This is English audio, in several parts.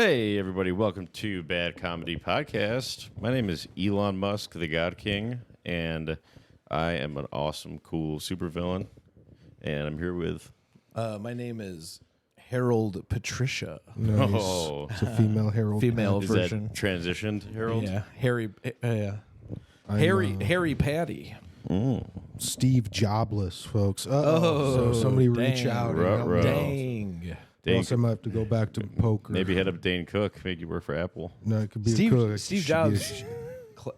Hey, everybody. Welcome to Bad Comedy Podcast. My name is Elon Musk, the God King, and I am an awesome, cool supervillain. And I'm here with... My name is Harold Patricia. Nice. Oh. It's a female Harold. Female Is version. that transitioned, Harold? Yeah, Harry Patty. Steve Jobless, folks. Oh, so somebody reach dang. out. Ruh-roh. Dang. Or else I might have to go back to poker. Maybe head up Dane Cook, make you work for Apple. No, it could be a cook. Steve Should Jobs, be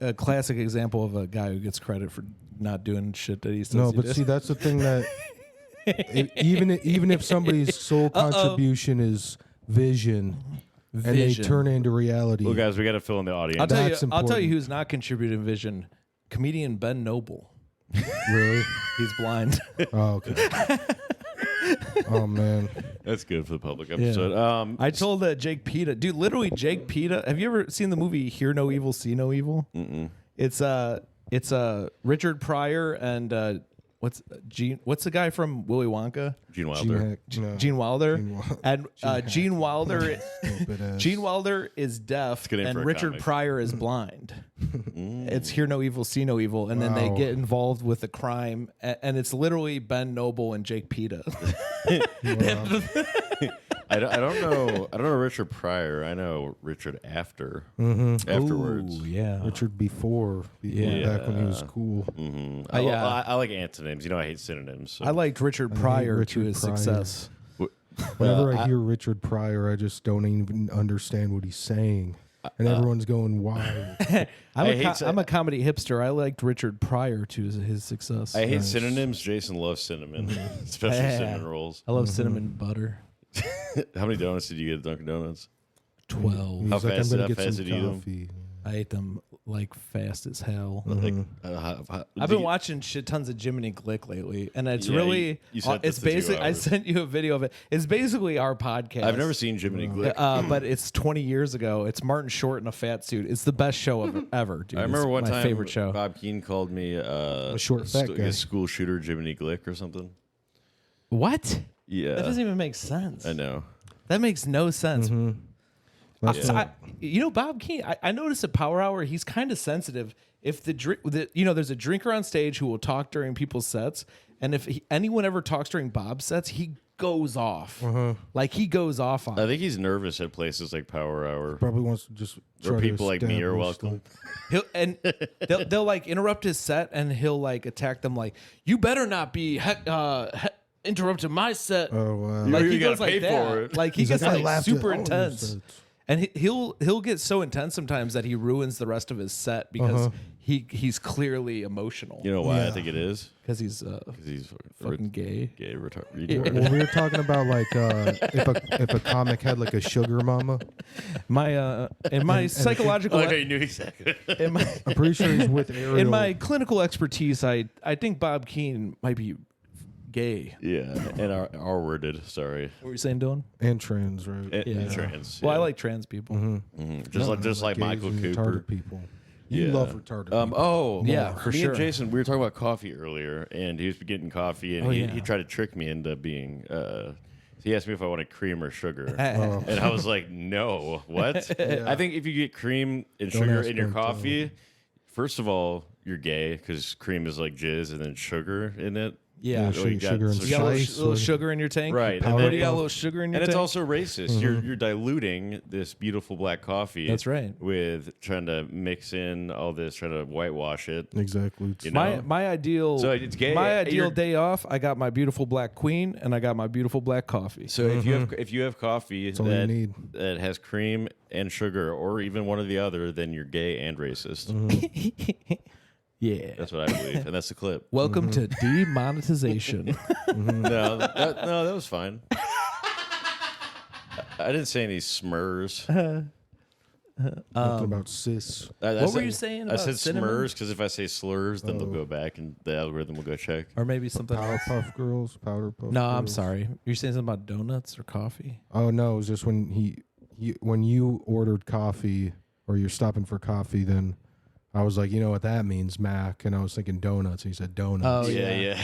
a classic example of a guy who gets credit for not doing shit that he says No, he but did. see, that's the thing that even if somebody's sole contribution is vision, and they turn it into reality. Well, guys, we got to fill in the audience. I'll tell That's you important. who's not contributing vision. Comedian Ben Noble. Really? He's blind. Oh, okay. Oh man. That's good for the public episode. I told Jake Peta, dude. Literally, Jake Peta. Have you ever seen the movie Hear No Evil, See No Evil? Mm-mm. It's Richard Pryor and what's the guy from Willy Wonka? Gene Wilder. Gene Wilder. Gene Wilder. And Gene Wilder. Stupid-ass. Gene Wilder is deaf, good name and for a Richard comic. Pryor is blind. It's Hear No Evil, See No Evil, and then they Wow. get involved with the crime, and it's literally Ben Noble and Jake Peta. Wow. I don't know Richard Pryor. I know Richard afterwards. Ooh, yeah. Richard before Yeah. back when he was cool. Mm-hmm. Yeah. I like antonyms. You know, I hate synonyms. So. I liked Richard Pryor Richard to his Pryor. success. Whenever I hear Richard Pryor, I just don't even understand what he's saying. And everyone's going wild. I'm a comedy hipster. I liked Richard Pryor to his success. I hate Nice. synonyms. Jason loves cinnamon, especially Yeah. cinnamon rolls. I love cinnamon butter. How many donuts did you get at Dunkin' Donuts? 12. He's How like, fast I'm gonna did- get how some fast did you eat 'em? coffee. I ate them like fast as hell. Like, I've been watching shit tons of Jiminy Glick lately, and it's Yeah, really you sent it's this to 2 basic. I hours. sent you a video of it. It's basically our podcast. I've never seen Jiminy Glick. but it's 20 years ago. It's Martin Short in a fat suit. It's the best show ever, dude. I remember It's one my time favorite show. Bob Keane called me A short fat guy. a school shooter Jiminy Glick or something. What? Yeah, That doesn't even make sense. I know. That makes no sense. That's So not- Bob Keane, I noticed at Power Hour, he's kind of sensitive. If there's a drinker on stage who will talk during people's sets, and if anyone ever talks during Bob's sets, he goes off. Like he goes off on. I think he's nervous at places like Power Hour, probably wants to just where try to people like me are establish, welcome. They'll like interrupt his set, and he'll like attack them like, "You better not be interrupting my set." Oh wow. Like You he gotta goes like pay that. for it. Like he He's gets like, I like laughed super at all intense. your sets. And he'll get so intense sometimes that he ruins the rest of his set because he's clearly emotional. You know why I Yeah. think it is? Because he's 'Cause he's fucking gay. gay retard. Well, we were talking about like if a comic had like a sugar mama. My in my psychological Oh, okay, you knew exactly. in my I'm pretty sure he's with Ariel. in my clinical expertise, I think Bob Keane might be gay. Yeah, and R worded. Sorry, What were you saying, Dylan? and trans, right? and Yeah. trans. Well, I yeah. like trans people. just like gays Michael and Cooper. retarded people. You Yeah. love retarded people. Oh, Yeah, for me sure. and Jason, we were talking about coffee earlier, and he was getting coffee, and yeah. he tried to trick me into being. He asked me if I wanted cream or sugar, Oh. and I was like, "No, what?" I think if you get cream and Don't sugar ask in your them to. coffee, first of all, you're gay because cream is like jizz, and then sugar in it. Yeah. Yeah, So you got- sugar and so You got a spice. little sugar in your tank, Right, What and do then- you got? A little sugar in your And it's tank. also racist. You're diluting this beautiful black coffee. That's right. With trying to mix in all this, trying to whitewash it. Exactly. It's- You know? My ideal. So it's gay. My ideal You're- day off. I got my beautiful black queen, and I got my beautiful black coffee. So if you have coffee all you that need. that has cream and sugar, or even one or the other, then you're gay and racist. Yeah. That's what I believe, and that's the clip. Welcome to demonetization. No, that was fine. I didn't say any smurs. Nothing about cis. What were you saying I about said cinnamon? smurs because if I say slurs, then they'll go back and the algorithm will go check. Or maybe something else. Powerpuff Girls. Powderpuff. No, I'm Girls. sorry. You're saying something about donuts or coffee? Oh no, it was just when when you ordered coffee or you're stopping for coffee, then I was like, you know what that means, Mac? And I was thinking donuts. And he said donuts. Oh, Yeah.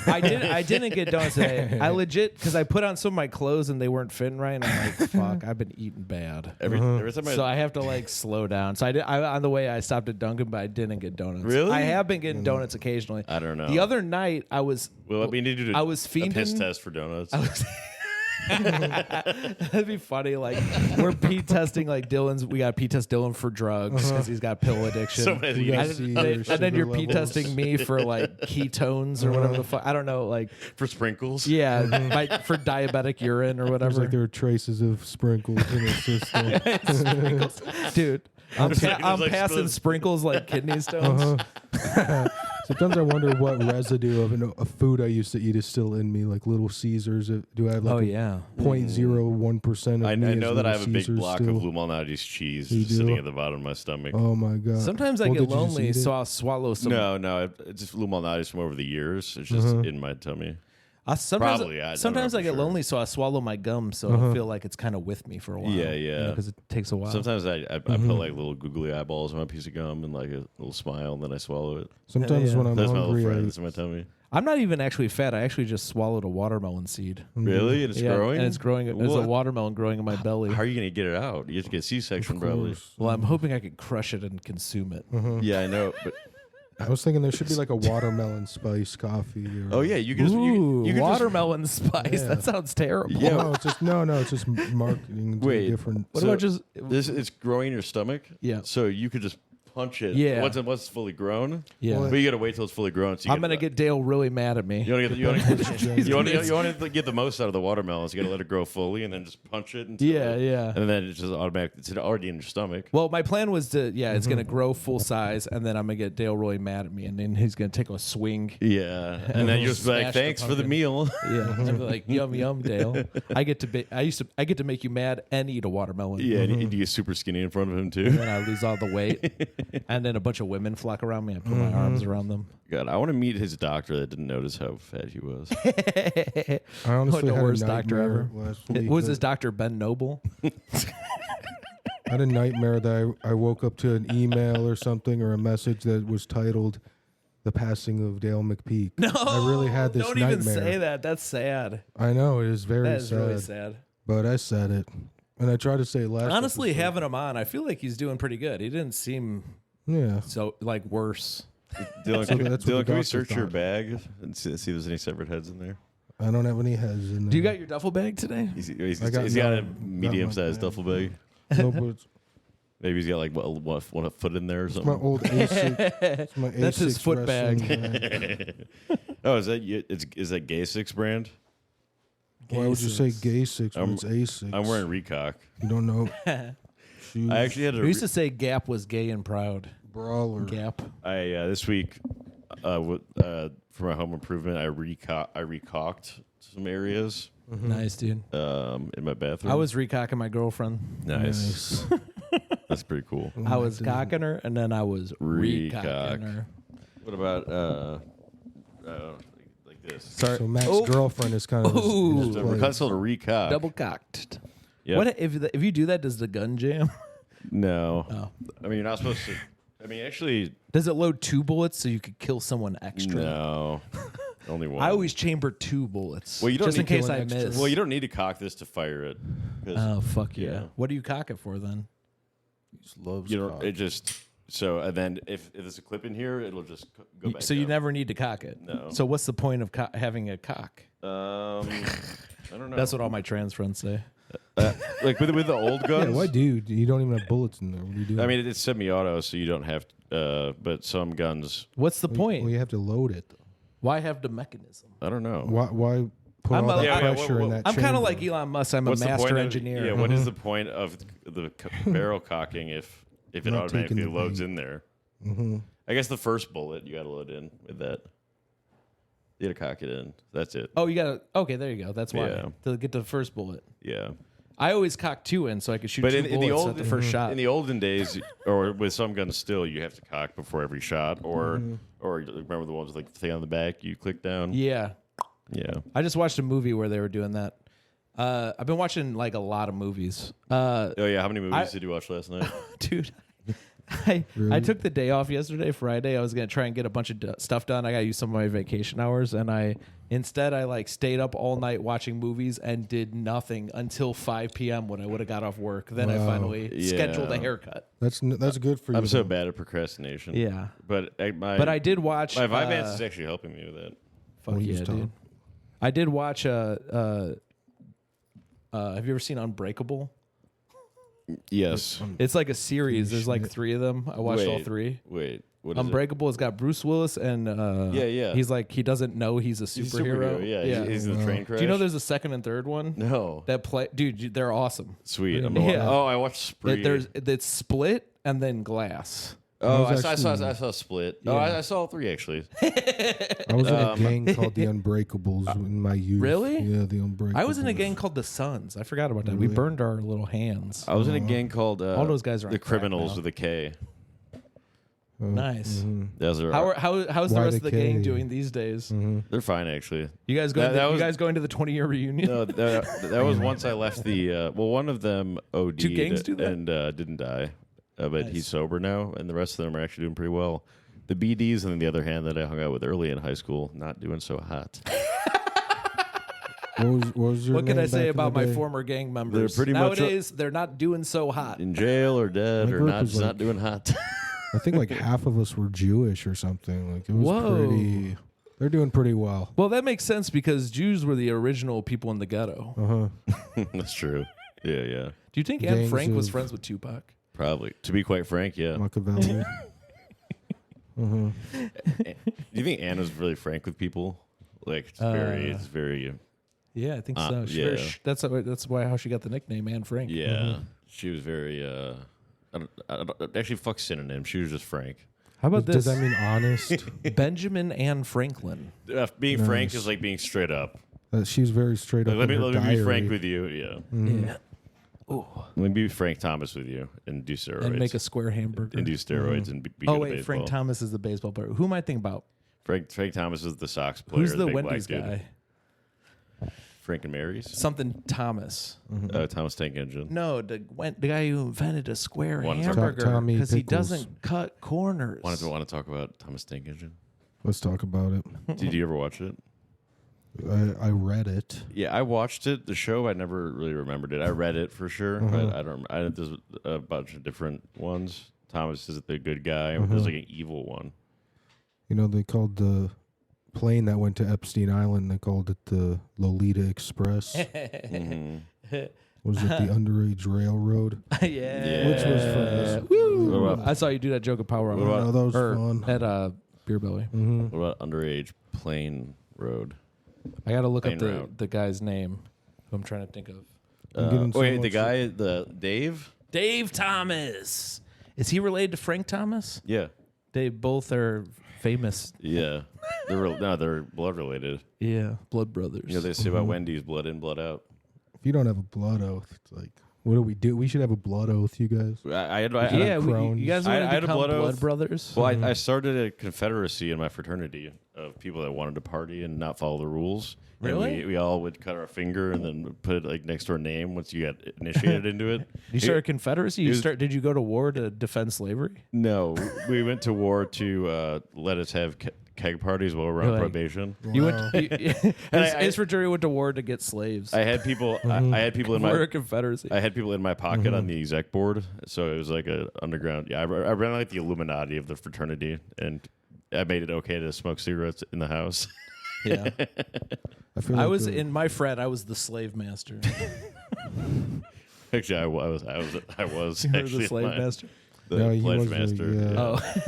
I didn't get donuts today. I legit, because I put on some of my clothes and they weren't fitting right. And I'm like, fuck, I've been eating bad. Every time So I have to like slow down. So on the way I stopped at Dunkin', but I didn't get donuts. Really? I have been getting donuts occasionally. I don't know. The other night I was. Well, we need to do I was a piss fiending. test for donuts. That'd be funny. Like we're Pete testing like we got Pete test Dylan for drugs because he's got pill addiction. So many We gotta things. see their And then sugar you're Pete levels. testing me for like ketones or whatever the fuck. I don't know, like for sprinkles. yeah, like for diabetic urine or It was whatever. like there were traces of sprinkles in his system. Sprinkles. Dude, I'm There's like passing split- sprinkles like kidney stones. Sometimes I wonder what residue of a food I used to eat is still in me, like Little Caesars. Do I have like Oh a yeah. 0.01% of I me know is that I Little have a big Caesars block still? of Lou Malnati's cheese You just sitting do? at the bottom of my stomach. Oh my god! Sometimes I Well, get did you just lonely, eat it? so I'll swallow some. No, it's just Lou Malnati's from over the years. It's just in my tummy. Sometimes Probably, I don't sometimes know I for get sure. lonely, so I swallow my gum, so I feel like it's kind of with me for a while. Yeah. Because it takes a while. Sometimes I put like little googly eyeballs on a piece of gum and like a little smile, and then I swallow it. Sometimes Yeah. when I'm Those are my little hungry, friends in my tummy. I'm not even actually fat. I actually just swallowed a watermelon seed. Really? And it's growing? and it's growing. There's a What? watermelon growing in my belly. How are you going to get it out? You have to get C-section probably. Well, I'm hoping I can crush it and consume it. Yeah, I know. But I was thinking there should be like a watermelon spice coffee. Or, oh yeah, you can just Ooh, you can watermelon spice. Yeah. That sounds terrible. Yeah. No, it's just it's just marketing. To Wait. different. What So about just? it's growing in your stomach. Yeah. So you could just punch it. Yeah. Once it's fully grown. Yeah. Well, But you got to wait till it's fully grown. So you I'm gonna get Dale really mad at me. You want to get the most out of the watermelons. You got to let it grow fully, and then just punch it. Until Yeah. And then it's just automatic. It's already in your stomach. Well, my plan was to it's gonna grow full size, and then I'm gonna get Dale really mad at me, and then he's gonna take a swing. Yeah, and then you just be Smash like, the "Thanks for the pumpkin." meal." Yeah, I'd be like, yum yum, Dale. I get to make you mad and eat a watermelon. Yeah, and you get super skinny in front of him And too. then I lose all the weight, and then a bunch of women flock around me. I put my arms around them. God, I want to meet his doctor that didn't notice how fat he was. I honestly the had worst a doctor nightmare ever. last week. Was that- this Dr. Ben Noble? I had a nightmare that I woke up to an email or something or a message that was titled "The Passing of Dale McPeak." No, I really had this Don't nightmare. even say that. That's sad. I know it is very That is sad, really sad. but I said it, and I tried to say it last. Honestly, episode. having him on, I feel like he's doing pretty good. He didn't seem yeah. so like worse. Dylan, So that's what the Dylan, can we doctor search your thought. bag and see if there's any severed heads in there? I don't have any heads in there. Do you got your duffel bag today? He's I got got a no- medium-sized got my duffel bag. No, but it's Maybe he's got like one foot in there or my something. old Asics. It's my That's his Asics foot wrestling bag. Oh, is that is that Gay6 brand? Why would you say gay six when I'm- it's Asics? I'm wearing Recock. You don't know. Shoes. I actually had We used to say Gap was gay and proud. brawler. Gap. this week for my home improvement, I recocked some areas Nice, dude. in my bathroom. I was recocking my girlfriend. nice. That's pretty cool. I was cocking her, and then I was Recock. recocking her. What about like this? Sorry. So Mac's Oh. girlfriend is kind of. his- Ooh. his We're place. called a recock. Double cocked. Yep. What if you do that? Does the gun jam? No. Oh. I mean, you're not supposed to. I mean, actually, Does it load 2 bullets so you could kill someone extra? no. Only one. I always chamber 2 bullets. Well, you don't just in need case to I extra. miss. Well, you don't need to cock this to fire it. 'Cause Oh fuck yeah. Yeah. What do you cock it for then? He just loves you know, cock. it just so and then if there's a clip in here, it'll just go back. So you down. never need to cock it. No. So what's the point of having a cock? I don't know. That's what all my trans friends say. like with the old Yeah, guns. why, dude? You don't even have bullets in there. What do you do? I mean, it's semi-auto, so you don't have. But some guns, What's the point? Well, you have to load it. Why have the mechanism? I don't know. Why put I'm all a- that Yeah, pressure in that? I'm kind of chamber? like Elon Musk. I'm What's a the master point engineer. Yeah. What is the point of the barrel cocking if it Not taking automatically the loads bait. in there? Mhm. I guess the first bullet you got to load in with that. You got to cock it in. That's it. Oh, you gotta. Okay, there you go. That's why Yeah. to get the first bullet. Yeah. I always cock 2 in so I could shoot But 2 in the bullets old at the first shot. in the olden days, or with some guns still, you have to cock before every shot, or remember the ones with like the thing on the back you click down. Yeah, Yeah. I just watched a movie where they were doing that. I've been watching like a lot of movies. Oh yeah. How many movies I- did you watch last night? Dude, I Really? took the day off yesterday, Friday. I was gonna try and get a bunch of stuff done. I gotta use some of my vacation hours, and I like stayed up all night watching movies and did nothing until 5 p.m. when I would have got off work. Then I finally scheduled a haircut. That's good for you. I'm so though. bad at procrastination. Yeah, But I did watch. my Vyvanse is actually helping me with that. Fuck What are you yeah, talking? dude. I did watch. Have you ever seen Unbreakable? Yes. It's like a series. There's like 3 of them. I watched all 3. Wait. What is Unbreakable has got Bruce Willis and Yeah. He's like he doesn't know he's a it? He's a superhero. Yeah. He's in the train crash. Do you know there's a second and third one? No. That play, dude, they're awesome. Sweet. Yeah. Oh, I watched Spree. It's Split and then Glass. Oh, I was I saw Split. Oh, I saw all 3 actually. I was in a gang called the Unbreakables in my youth. Really? Yeah, the Unbreakables. I was in a gang called the Sons. I forgot about that. We burned our little hands. I was in a gang called All those guys are on the crack Criminals now. with a K. Nice. Those are How's the Why rest the of the gang K? doing these days? they're fine actually. You guys going? That You was- guys going to the 20-year reunion? No, that was once I left the. Well, one of them OD'd Do gangs do that? and didn't die, but Nice. he's sober now, and the rest of them are actually doing pretty well. The BDs, on the other hand, that I hung out with early in high school, not doing so hot. What was your What can name I say back in about the my day? former gang members? pretty much- Nowadays, they're not doing so hot. In jail or dead My or group not, was just not like- doing hot. I think like half of us were Jewish or something. Like it was Whoa. pretty. They're doing pretty well. Well, that makes sense because Jews were the original people in the ghetto. That's true. Yeah. Do you think Anne Gangs Frank was of- friends with Tupac? Probably. To be quite frank, yeah. Machiavelli. Do you think Anne was really frank with people? Like, it's very. Yeah, I think so. She very yeah. that's why how she got the nickname Anne Frank. Yeah. She was very. I don't, actually, fuck synonym. She was just frank. How about Does this? that mean honest? Benjamin Anne Franklin. Being frank Nice. is like being straight up. She was very straight up. Like, in her let me be diary. frank with you. Yeah. Yeah. Let me be Frank Thomas with you and do steroids. And make a square hamburger. and do steroids and be Oh good wait, at baseball. Frank Thomas is the baseball player. Who am I thinking about? Frank Thomas is the Sox player. Who's the big Wendy's black dude. guy? Frank and Mary's. Something Thomas. Thomas Tank Engine. No, the guy who invented a square Wanted to- hamburger Tommy because he Pickles. doesn't cut corners. Want to talk about Thomas Tank Engine? Let's talk about it. Did you ever watch it? I read it. Yeah, I watched it. The show, I never really remembered it. I read it for sure, but I don't. There's a bunch of different ones. Thomas is the good guy. There's like an evil one. You know, they called the plane that went to Epstein Island, they called it the Lolita Express. Was it the Underage Railroad? yeah. Which was from Woo! What about- I saw you do that joke at Power Hour. about- Oh, that was Or fun. at Beer Belly. What about Underage Plane Road? I got to look up Plane route. the guy's name who I'm trying to think of. I'm getting so Wait, the much- guy, the Dave? Dave Thomas. Is he related to Frank Thomas? Yeah, They both are famous. yeah. They're blood related. Yeah, blood brothers. You know, they say about Wendy's, blood in, blood out. If you don't have a blood oath, it's like, what do we do? We should have a blood oath, you guys. yeah, you guys I want to had a become blood blood oath. brothers? Well, I started a confederacy in my fraternity of people that wanted to party and not follow the rules. And Really? we all would cut our finger and then put it like next to our name once you got initiated into it. You started a confederacy. it was- Did you go to war to defend slavery? No, we went to war to let us have keg parties while we were on Really? probation. You went. His I- fraternity went to war to get slaves. I had people. I had people in We're a my. confederacy. I had people in my pocket on the exec board, so it was like a underground. Yeah, I ran like the Illuminati of the fraternity, and I made it okay to smoke cigarettes in the house. yeah. I feel I like was the- in my frat. I was the slave master. Actually, I was You were actually the slave my- master. the No, he pledge was the- master. yeah. Oh,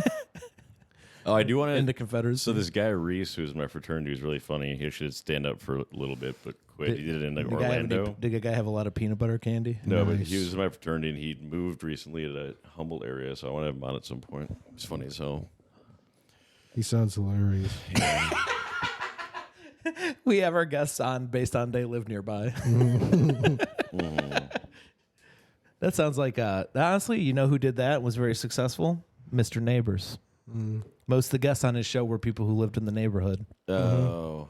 Oh, I do want in the to. confederacy. So this guy Reese, who's in my fraternity, was really funny. He should stand up for a little bit, but quit. He did it in like Did the guy have Orlando. did the guy have a lot of peanut butter candy? No, but Nice. he was in my fraternity, and he'd moved recently to a humble area, so I want to have him on at some point. It's funny as hell. He sounds hilarious. We have our guests on based on they live nearby. That sounds like honestly, you know who did that and was very successful? Mr. Neighbors. Most of the guests on his show were people who lived in the neighborhood. Oh.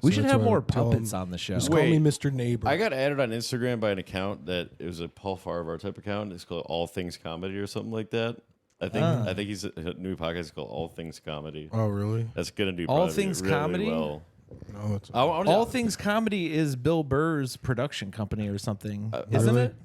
We So should that's have why more I tell puppets him- on the show. Just call me Wait. Mr. Neighbor. I got added on Instagram by an account that it was a Paul Farvar type account. It's called All Things Comedy or something like that. I think he's a new podcast called All Things Comedy. Oh, really? That's gonna do All probably Things really Comedy? well. No, it's All Things Comedy is Bill Burr's production company or something, isn't really? it?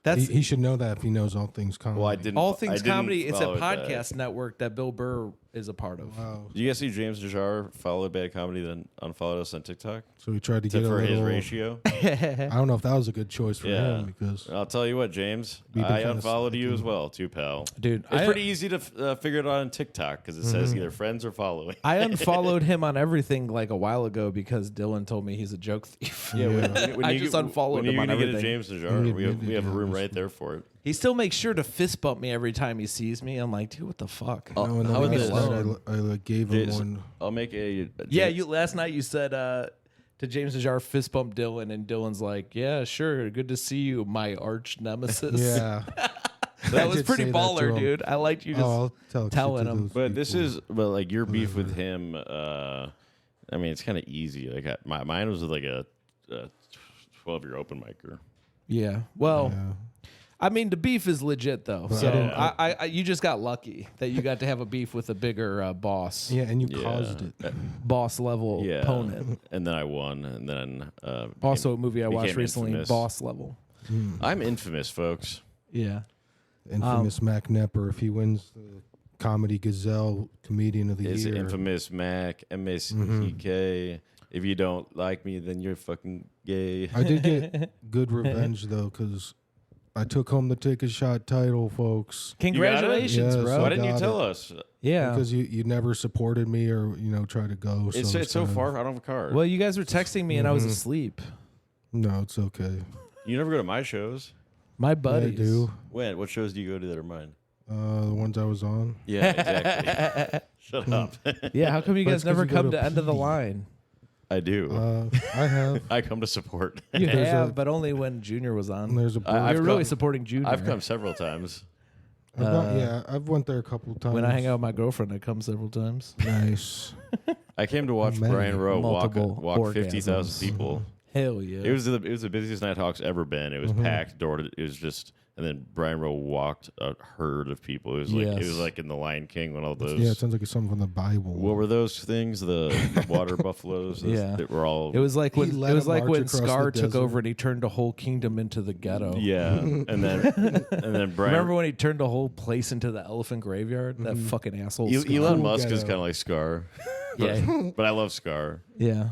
That's he should know that if he knows all things comedy. Well, I didn't. All I Things didn't Comedy. It's a follow that. podcast network that Bill Burr is a part of. Wow. Do you guys see James Najar follow Bad Comedy, then unfollowed us on TikTok? So he tried to get a For his little. ratio. I don't know if that was a good choice for Yeah. him because I'll tell you what, James. We've been I kinda unfollowed you slacking. as well, too, pal. Dude, It's pretty easy to figure it out on TikTok because it says either friends or following. I unfollowed him on everything like a while ago because Dylan told me he's a joke thief. I just unfollowed when him on you get a everything. James Najar, we admitted have a room James. right there for it. He still makes sure to fist bump me every time he sees me. I'm like, dude, what the fuck? no, and how then is last this? night I like, gave him This- one. I'll make a Yeah, you last night you said to James Najar, fist bump Dylan, and Dylan's like, yeah, sure, good to see you, my arch nemesis. Yeah, that was did pretty say that to baller, him. dude. I liked you just. I'll tell telling him. But this is, but like your beef with him. I mean, it's kind of easy. Like mine was with like a 12-year open micer. Yeah. Well, I mean, the beef is legit though. So Yeah. I you just got lucky that you got to have a beef with a bigger boss, Yeah, and you caused it. boss level Yeah, opponent. and then I won, and then Also, a movie I watched became recently, infamous. Boss Level. I'm infamous, folks. Yeah. Infamous Mac Nepper. If he wins the Comedy Gazelle Comedian of the It's Year, infamous Mac MSEK. If you don't like me, then you're fucking gay. I did get good revenge though because I took home the Take a Shot title, folks. Congratulations, Yes, bro. Why didn't you got tell it. us? Yeah. Because you never supported me or try to go. It's so kind of- far. I don't have a card. Well, you guys were texting me and I was asleep. No, it's okay. You never go to my shows. My I buddies. do. When? What shows do you go to that are mine? The ones I was on. Yeah, exactly. Shut up. Yeah, how come you But guys it's 'cause never you go come to to end of the PD. line? I do. I have. I come to support. You There's have, a- but only when Junior was on. There's a. I've You're really come- supporting Junior. I've come several times. I've went there a couple times. When I hang out with my girlfriend, I come several times. Nice. I came to watch Man. Brian Rowe Multiple walk 50,000 orgasms. people. Hell yeah. It was the busiest Nighthawks ever been. It was packed. It was just, and then Brian Rowe walked a herd of people. It was like Yes. in The Lion King when all those. Yeah, it sounds like it's something from the Bible. What were those things? The water buffaloes. Yeah. that were all. It was like when let him march across Scar the took desert. over and he turned a whole kingdom into the ghetto. Yeah, and then Brian. Remember when he turned a whole place into the elephant graveyard? That fucking asshole. Scar. Elon Cool Musk is ghetto. kind of like Scar. Yeah. But I love Scar. Yeah.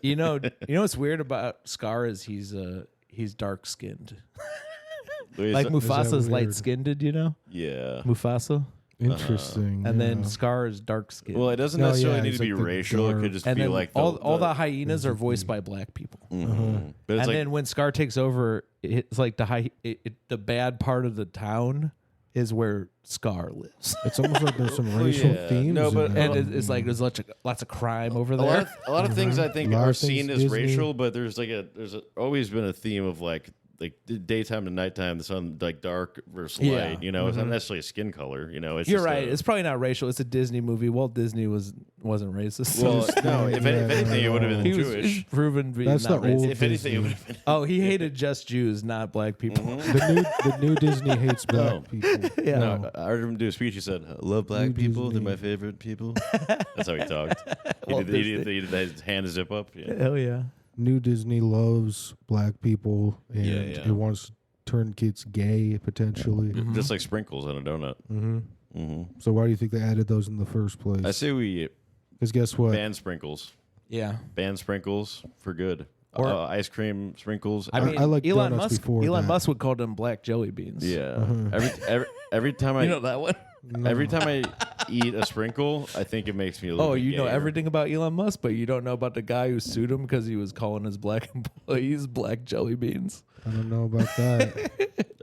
you know what's weird about Scar is he's dark skinned. Like Mufasa's weird? light skinned, you know? Yeah. Mufasa. Interesting. And yeah. then Scar is dark skinned. Well, it doesn't No, necessarily yeah, need he's to be like the racial. It dark- could just and be then like all the hyenas are voiced by black people. Mhm. But it's And like then when Scar takes over, it's like the bad part of the town is where Scar lives. It's almost like there's some racial yeah. themes. No, but- in And it. it's like there's lots of crime over a there. lot of things I think A lot are of things seen as Disney- racial, but there's always been a theme of like daytime to nighttime, the sun like dark versus Yeah. light. You know, it's not necessarily a skin color. You know, it's You're just right. It's probably not racial. It's a Disney movie. Walt Disney wasn't racist. well, no. If anything, it would have been he was Jewish. proven to be That's not the racist. old If anything, it Disney. would have been. Oh, he hated just Jews, not black people. the new Disney hates black No. people. Yeah. No, I heard him do a speech. He said, "I love black New people. They're Disney. my favorite people." That's how he talked. He did his hand zip up. Yeah. Hell yeah. New Disney loves black people and Yeah. it wants to turn kids gay potentially. Just like sprinkles on a donut. So why do you think they added those in the first place? I say we Because guess what? ban sprinkles. Yeah. Ban sprinkles for good. Or- Ice cream sprinkles. I mean, I like Elon donuts Musk. before Elon that. Musk would call them black jelly beans. yeah. Every time I You know that one? every time I eat a sprinkle, I think it makes me a little. Oh, bit you know gayer. everything about Elon Musk, but you don't know about the guy who sued him because he was calling his black employees black jelly beans. I don't know about that.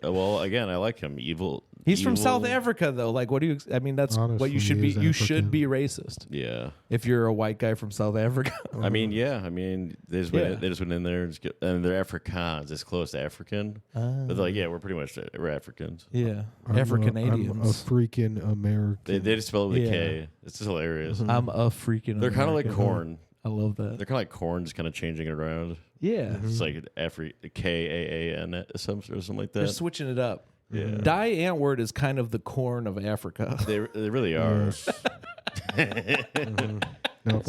Well, again, I like him. Evil. He's from evil- South Africa, though. Like, what do you? I mean, that's what Honestly, you should he be. is You should African. be racist Yeah. if you're a white guy from South Africa. I mean, yeah. I mean, they just went in there and they're Afrikaans. It's close to African. But they're like, yeah, we're pretty much we're Africans. Yeah, I'm a Africanadians. freaking American. They just spell it with Yeah. a K. It's just hilarious. I'm a freaking. They're kind of like American. corn. I love that. They're kind of like corn, just kind of changing it around. Yeah, It's like Kaaan or something like they're that. switching it up. Yeah. Die antwort is kind of the corn of Africa. They really are. No,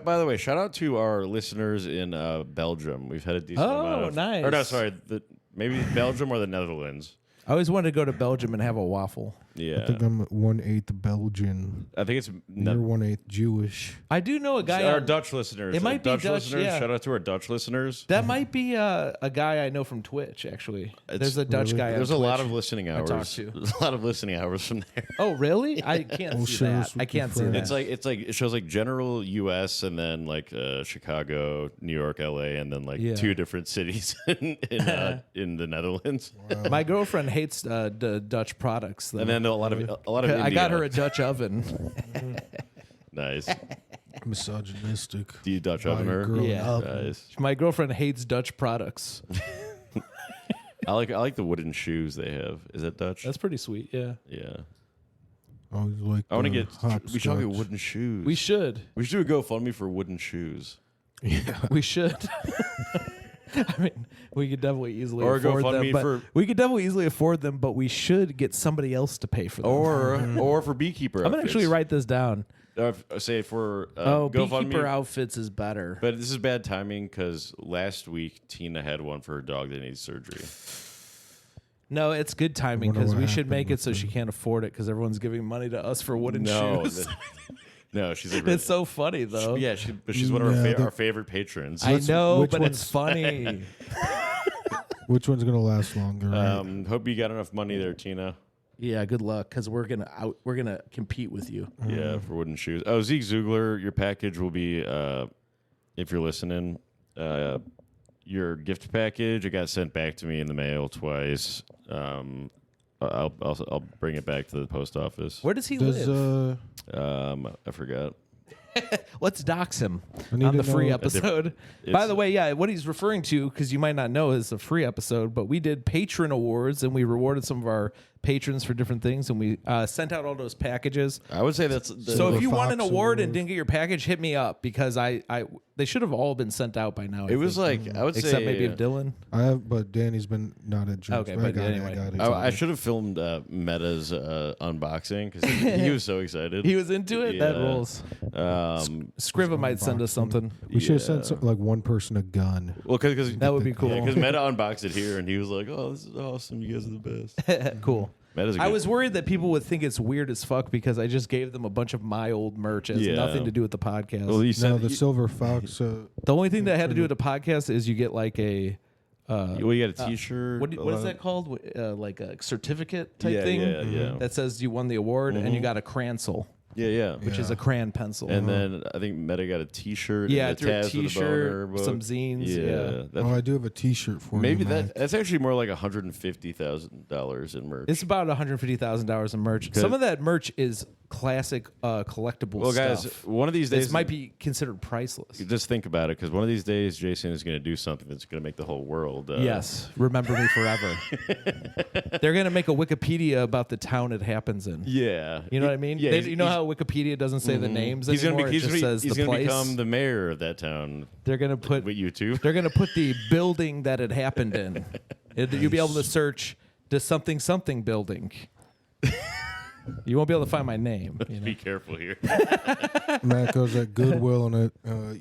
By the way, shout out to our listeners in Belgium. We've had a decent amount of. Nice. Or no, sorry, maybe Belgium or the Netherlands. I always wanted to go to Belgium and have a waffle. Yeah, I think I'm 1/8 Belgian. I think it's You're 1/8 Jewish. I do know a guy. our on- Dutch listeners. It might be Dutch, listeners. yeah. Shout out to our Dutch listeners. That might be a guy I know from Twitch. Actually, there's a Dutch really? guy. There's on a lot Twitch. of listening hours. talked to. There's a lot of listening hours from there. Oh, really? I can't We'll see share that. this with I your can't see friends. that. It's like it shows like general U.S. and then like Chicago, New York, L.A. and then like Yeah. 2 different cities in the Netherlands. My girlfriend hates Dutch products. Though. And then a lot of India. I got her a Dutch oven. Nice. Misogynistic. Do you Dutch Buy oven a her? girl an Yeah. oven. Nice. My girlfriend hates Dutch products. I like the wooden shoes they have. Is that Dutch? That's pretty sweet. Yeah, Yeah. I always like. I want to the get. hopscotch. We should all get wooden shoes. we should. We should do a GoFundMe for wooden shoes. Yeah. We should. I mean, we could definitely easily Or afford them. GoFundMe But for- we could definitely easily afford them, but we should get somebody else to pay for them. Or for beekeeper. I'm gonna outfits. actually write this down. Say for Beekeeper GoFundMe. outfits is better. But this is bad timing because last week Tina had one for her dog that needs surgery. No, it's good timing wonder because what we should happened make it with so she can't afford it because everyone's giving money to us for wooden No, shoes. no, she's like It's so funny though. yeah, but she's one of Yeah, our favorite patrons. I know, which but one's- it's funny. Which one's gonna last longer? Right? Hope you got enough money there, Tina. Yeah, good luck because we're gonna compete with you. Yeah, for wooden shoes. Oh, Zeke Zugler, your package will be, if you're listening, your gift package. It got sent back to me in the mail twice. I'll bring it back to the post office. Where does he Does live? I forgot. Let's dox him I need on to the free know- episode. By the way, yeah, what he's referring to, because you might not know, is a free episode, but we did patron awards and we rewarded some of our patrons for different things, and we sent out all those packages. I would say that's So if the you won an Fox award and Award. didn't get your package, hit me up because they should have all been sent out by now. I it was think. like I would except say maybe of Dylan. I have, but Danny's been not at Jim's. Okay, but I but got anyway. it. I got it. I should have filmed Meta's unboxing because he was so excited. He was into it. That Yeah. rolls. Scriva might send us unboxing. something. We should have sent like one person a gun. Well, because That would be cool. Because Meta unboxed it here, and he was like, "Oh, this is awesome! You guys are the best." Cool. Meta's a I good- was worried that people would think it's weird as fuck because I just gave them a bunch of my old merch. It has Yeah. nothing to do with the podcast. Well, you No, said the Silver Fox. The only thing that had to do with the podcast is you get like a you got a T-shirt. what is that called? Like a certificate type Yeah, thing yeah. that says you won the award, and you got a cransel, Yeah. which is a crayon pencil. And then I think Meta got a T-shirt. yeah, and through a Taz with a boner T-shirt, book. some zines. Yeah. that's, Oh, I do have a T-shirt for maybe you. Mike. that's actually more like $150,000 in merch. It's about $150,000 in merch. Some of that merch is classic collectible well, guys, stuff. one of these days This might be considered priceless. Just think about it, because one of these days, Jason is going to do something that's going to make the whole world. Yes, remember me forever. They're gonna make a Wikipedia about the town it happens in. Yeah. You know what I mean? Yeah. You know how Wikipedia doesn't say the names He's going anymore? to It just says he's the going to place. become the mayor of that town They're gonna put with YouTube. they're gonna put the building that it happened in. You'll be able to search the something something building. You won't be able to find my name. You know? Be careful here. Matt goes at Goodwill, and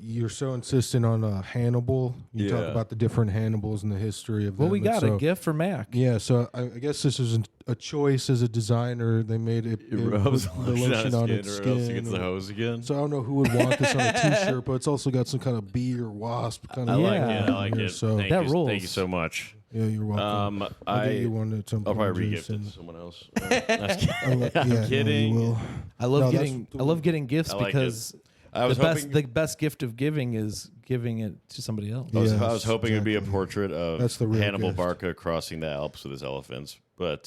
you're so insistent on Hannibal. You talk Yeah. about the different Hannibals in the history of them. Well, we and got so, a gift for Mac. Yeah, so I guess this is a choice as a designer. They made it, It rubs the lotion on its skin, or else he skin. gets the hose again. So I don't know who would want this on a T-shirt, but it's also got some kind of bee or wasp kind I of. like Yeah. it. I like Yeah, it. so- Thank That you. rules. Thank you so much. Yeah, you're welcome. I'll get you one at some I'll point, probably re-gift it Jason. to someone else. I'm I'm kidding. No, you will. I love No, getting that's- I love getting gifts I like because I was hoping. the best gift of giving is giving it to somebody else. I was Yes, hoping it'd be a exactly. portrait of That's the real Hannibal gift. Barca crossing the Alps with his elephants, but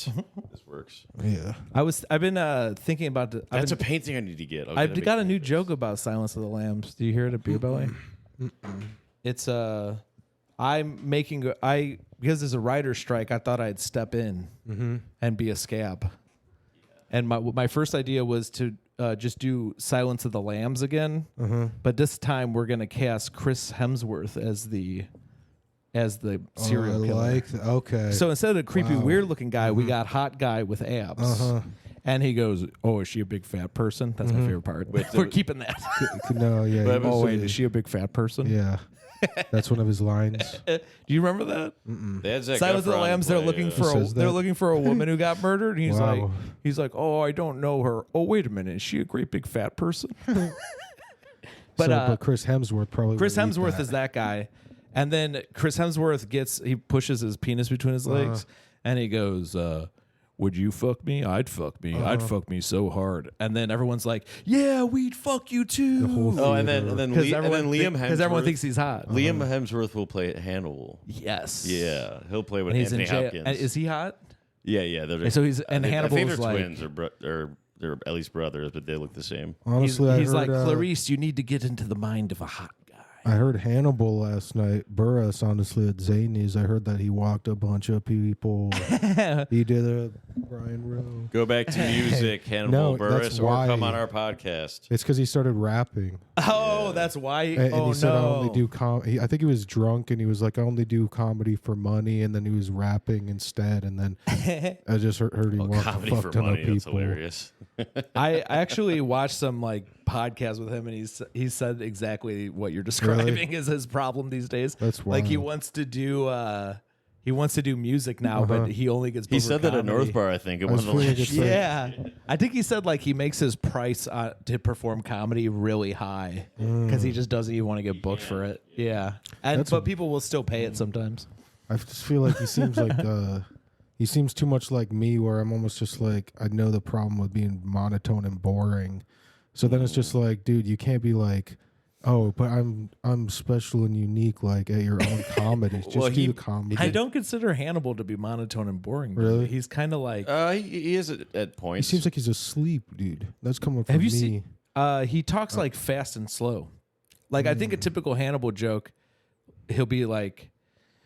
this works. Yeah. I've been thinking about the, I've That's been- a painting I need to get. I've got a new joke about Silence of the Lambs. Do you hear it at Beer Belly? It's because there's a writer's strike. I thought I'd step in and be a scab. And my first idea was to just do Silence of the Lambs again, but this time we're gonna cast Chris Hemsworth as the as the serial killer. Okay. So instead of a creepy, weird looking guy, we got hot guy with abs. And he goes, "Oh, is she a big fat person?" That's my favorite part. We're keeping that. No, yeah. But- Oh wait, is she a big fat person? Yeah. That's one of his lines. Do you remember that? They had Zac Silence of the Efron Lambs. They're play, looking He says they're that? looking for a woman who got murdered. And Wow. he's like, "Oh, I don't know her. Oh, wait a minute, is she a great big fat person?" But Chris Hemsworth probably. Chris would eat Hemsworth that. is that guy, and then Chris Hemsworth he pushes his penis between his legs, and he goes, "Would you fuck me? I'd fuck me. I'd fuck me so hard." And then everyone's like, "Yeah, we'd fuck you too." whole Oh, and then Liam Hemsworth. because everyone thinks he's hot. Liam Hemsworth will play Hannibal. Yes. Yeah, he'll play with And he's Anthony in jail. Hopkins. And is he hot? Yeah. And so he's and I think Hannibal's they're like. twins or they're at least brothers, but they look the same. Honestly, He's I heard, like, Clarice, you need to get into the mind of a hot guy. I heard Hannibal last night. Burris, honestly, at Zanies. I heard that he walked a bunch of people. He did a Brian Rowe. Go back to music, Hannibal No, Buress, that's or why. come on our podcast. It's because he started rapping. Oh, that's why. And Oh, he said, I no. only do I think he was drunk and he was like, I only do comedy for money. And then he was rapping instead. And then I just heard he walked a Comedy fuck for ton of money. That's people. hilarious. I actually watched some like podcast with him, and he said exactly what you're describing is his problem these days. That's like he wild. wants to do music now, but he only gets. He booked for said that at comedy. North Bar, I think. It I was wasn't feeling like, it's like- Yeah, I think he said like he makes his price to perform comedy really high because he just doesn't even want to get booked for it. Yeah, but people will still pay it sometimes. I just feel like he seems like he seems too much like me, where I'm almost just like, I know the problem with being monotone and boring. So then it's just like, dude, you can't be like, oh, but I'm special and unique, like at your own comedy. Just Well, do the comedy. I don't consider Hannibal to be monotone and boring. dude. Really? He's kind of like. he is at He points. seems like he's asleep, dude. That's coming from Have you me. seen? He talks like fast and slow. Like I think a typical Hannibal joke, he'll be like,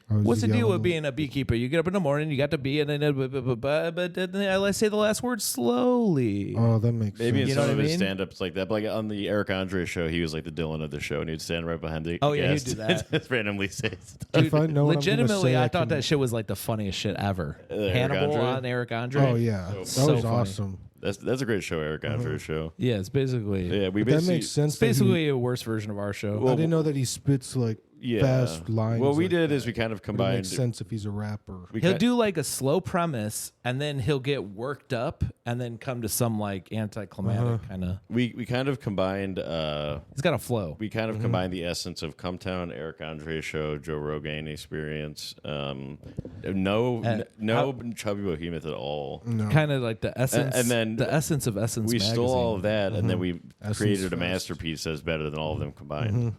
I was "What's the deal yelling. with being a beekeeper? You get up in the morning, you got to bee, and then but then I say the last word slowly." Oh, that makes Maybe in sense. You know some what of I his mean? stand-ups like that. But like on the Eric Andre show, he was like the Dylan of the show, and he'd stand right behind the Oh, yeah, he'd guest do that. and just randomly say stuff. Dude, If I know what I'm gonna legitimately, say, I I thought can- that shit was like the funniest shit ever. Eric Hannibal Andre? on Eric Andre. Oh yeah, that So was funny. awesome. That's a great show, Eric Andre's show. Yeah, it's basically Yeah, we That basically makes sense. it's that he- basically a worse version of our show. I didn't know that he spits like fast lines. What we like did that. is we kind of But it combined. makes sense if he's a rapper. we He'll ki- do like a slow premise, and then he'll get worked up, and then come to some like anticlimactic kind of. we kind of combined. He's got a flow. We kind of combined the essence of Cumtown, Eric Andre show, Joe Rogan experience. No chubby behemoth at all. No. Kind of like the essence, And then the essence of Essence. We magazine. stole all of that, and then we Essence created a Fest. masterpiece that's better than all of them combined.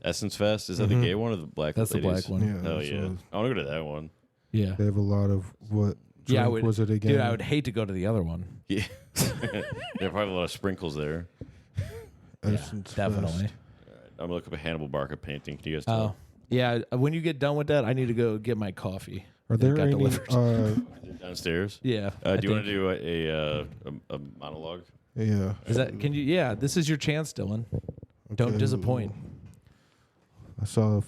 Essence Fest, is that the gay one or the black? That's the ladies? black one. Yeah, Hell so yeah! I want to go to that one. Yeah, They have a lot of what? yeah. I drink would. was it again? Dude, I would hate to go to the other one. Yeah, there are probably a lot of sprinkles there. Essence Definitely. Fest. I'm gonna look up a Hannibal Barca painting. Can you guys Oh, tell? yeah. When you get done with that, I need to go get my coffee. Are It there got any? delivered. Downstairs. Yeah. Do you want to do a monologue? Yeah. Is that? Can you? Yeah. This is your chance, Dylan. Don't Okay. disappoint. I saw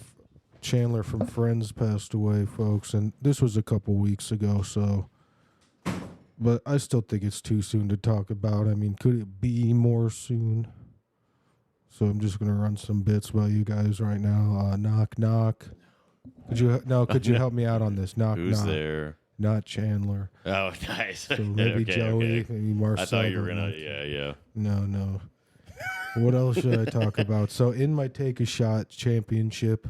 Chandler from Friends passed away, folks, and this was a couple weeks ago. So, but I still think it's too soon to talk about. I mean, could it be more soon? So I'm just gonna run some bits by you guys right now. Knock knock. Could you help me out on this? Knock Who's knock. there? Not Chandler. Oh, nice. So maybe Okay, Joey, okay. maybe Marcel. I thought you were but gonna. not- Yeah. No. What else should I talk about? So in my Take a Shot championship,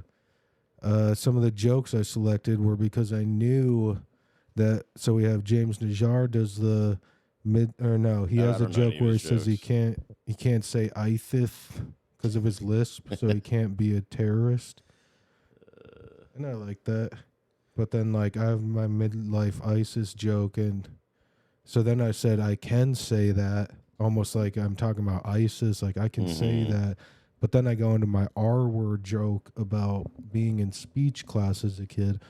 some of the jokes I selected were because I knew that. So we have James Najjar does the mid, or no, he I has a don't know any joke of where he his says he jokes. can't say "ithith" because of his lisp, so he can't be a terrorist. And I like that. But then like I have my midlife ISIS joke, and so then I said I can say that. Almost like I'm talking about ISIS, like I can say that. But then I go into my R-word joke about being in speech class as a kid,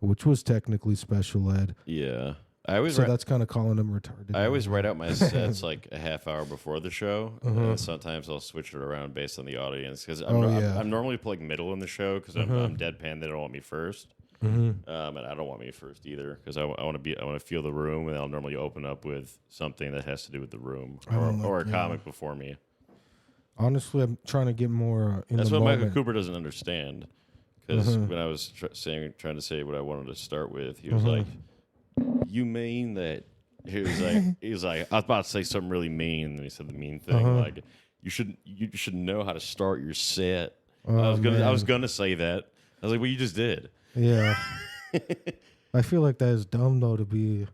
which was technically special ed. Yeah. So that's kind of calling him retarded. I always write out my sets like a half hour before the show. Uh-huh. And sometimes I'll switch it around based on the audience because yeah. I'm normally like middle in the show because I'm deadpan. They don't want me first, and I don't want me first either because I want to feel the room, and I'll normally open up with something that has to do with the room or a comic before me. Honestly, I'm trying to get more in That's the what moment. Michael Cooper doesn't understand because when I was trying to say what I wanted to start with, he was like, "You mean that?" He was like, I was about to say something really mean, and he said the mean thing, like you should know how to start your set. I was gonna say that. I was like, well, you just did. Yeah. I feel like that is dumb though, to be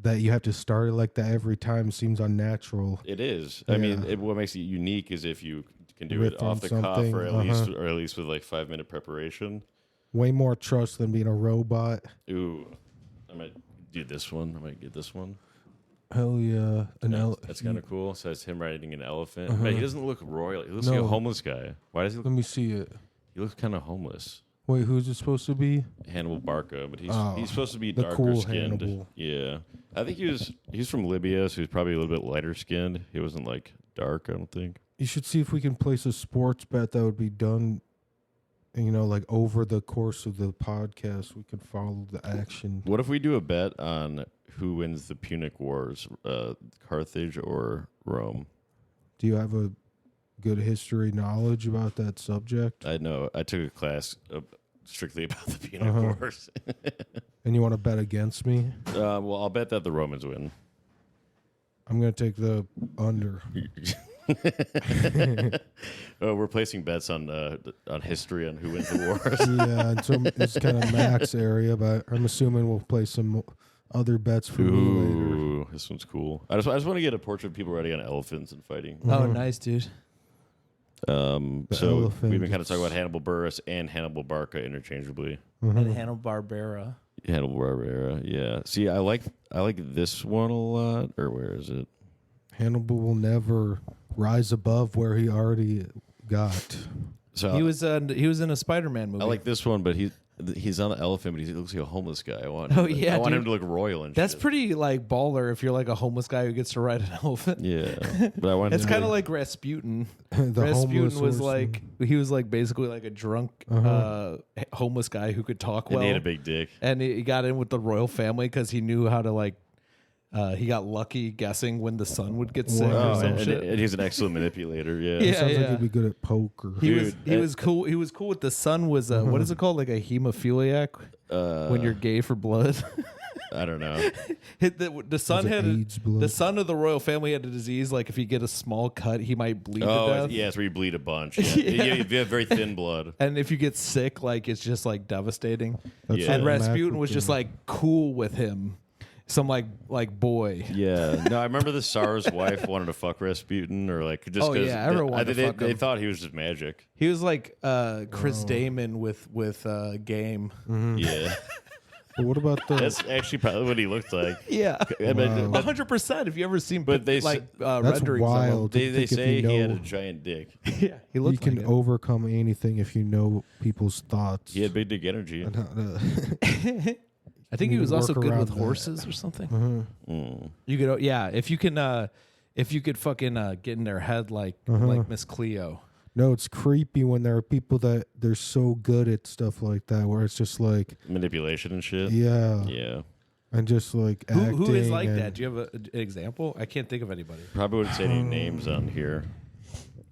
that you have to start it like that every time seems unnatural. It is. Yeah. I mean, what makes it unique is if you can do Riff it off the on cuff something, or at least with like 5-minute preparation. Way more trust than being a robot. Ooh, I might do this one. I might get this one. Hell yeah. That's kind of cool. So it's him riding an elephant. But he doesn't look royal. He looks like a homeless guy. Why does he look? Let me see it. He looks kind of homeless. Wait, who's it supposed to be? Hannibal Barca, but he's supposed to be the darker cool skinned. Hannibal. Yeah, I think he's from Libya, so he's probably a little bit lighter skinned. He wasn't like dark, I don't think. You should see if we can place a sports bet that would be done, like over the course of the podcast. We can follow the action. What if we do a bet on who wins the Punic Wars, Carthage or Rome? Do you have a good history knowledge about that subject? I know. I took a class strictly about the Punic Wars. And you want to bet against me? Well, I'll bet that the Romans win. I'm going to take the under. We're placing bets on history on who wins the wars. Yeah, and so it's kind of Max area, but I'm assuming we'll play some other bets for me later. Ooh, this one's cool. I just want to get a portrait of people riding on elephants and fighting. Oh, nice, dude. So we've been kind of talking about Hannibal Buress and Hannibal Barca interchangeably. And Hanna-Barbera. Hannibal Barbera, yeah. See, I like this one a lot. Or where is it? Hannibal will never rise above where he already got. So He was in a Spider-Man movie. I like this one, but he's on the elephant, but he looks like a homeless guy. I want Oh, him, yeah, I want him dude. to look royal and That's shit. pretty like baller if you're like a homeless guy who gets to ride an elephant. Yeah, but I want. It's him kind to- of like Rasputin. The homeless Rasputin was horseman. he was like basically like a drunk homeless guy who could talk and well. he had a big dick. And he got in with the royal family because he knew how to like. He got lucky guessing when the son would get sick Wow. or some and shit. he's an excellent manipulator. Yeah. Yeah. Sounds like he'd be good at poker. He Dude, was cool. He was cool with the son. Was what is it called? Like a hemophiliac when you're gay for blood. I don't know. The son Was it had AIDS blood? the son of the royal family had a disease. Like if you get a small cut, he might bleed to death. Yeah, it's where you bleed a bunch. Yeah. If you have very thin blood. And if you get sick, like it's just like devastating. That's Yeah. And what Mac Rasputin would was do. just like cool with him. Some like boy. Yeah. No, I remember the Tsar's wife wanted to fuck Rasputin, or like just Oh, because yeah, everyone wanted to fuck they him. thought he was just magic. He was like Chris Damon with Game. Yeah. But what about the? That's actually probably what he looked like. Yeah, I mean, but 100%. If you ever seen, But they like That's renderings wild. they to think if say you he had a know- giant dick. of him. Yeah, he You looked can like him. overcome anything if you know people's thoughts. He had big dick energy. And how to- I think he need was to also work good with around that. horses or something. Mm. You could, yeah. If you could fucking get in their head like Miss Cleo. No, it's creepy when there are people that they're so good at stuff like that, where it's just like, Manipulation and shit. yeah, Yeah. and just like acting. Who is like and- that? Do you have an example? I can't think of anybody. Probably wouldn't say any names on here.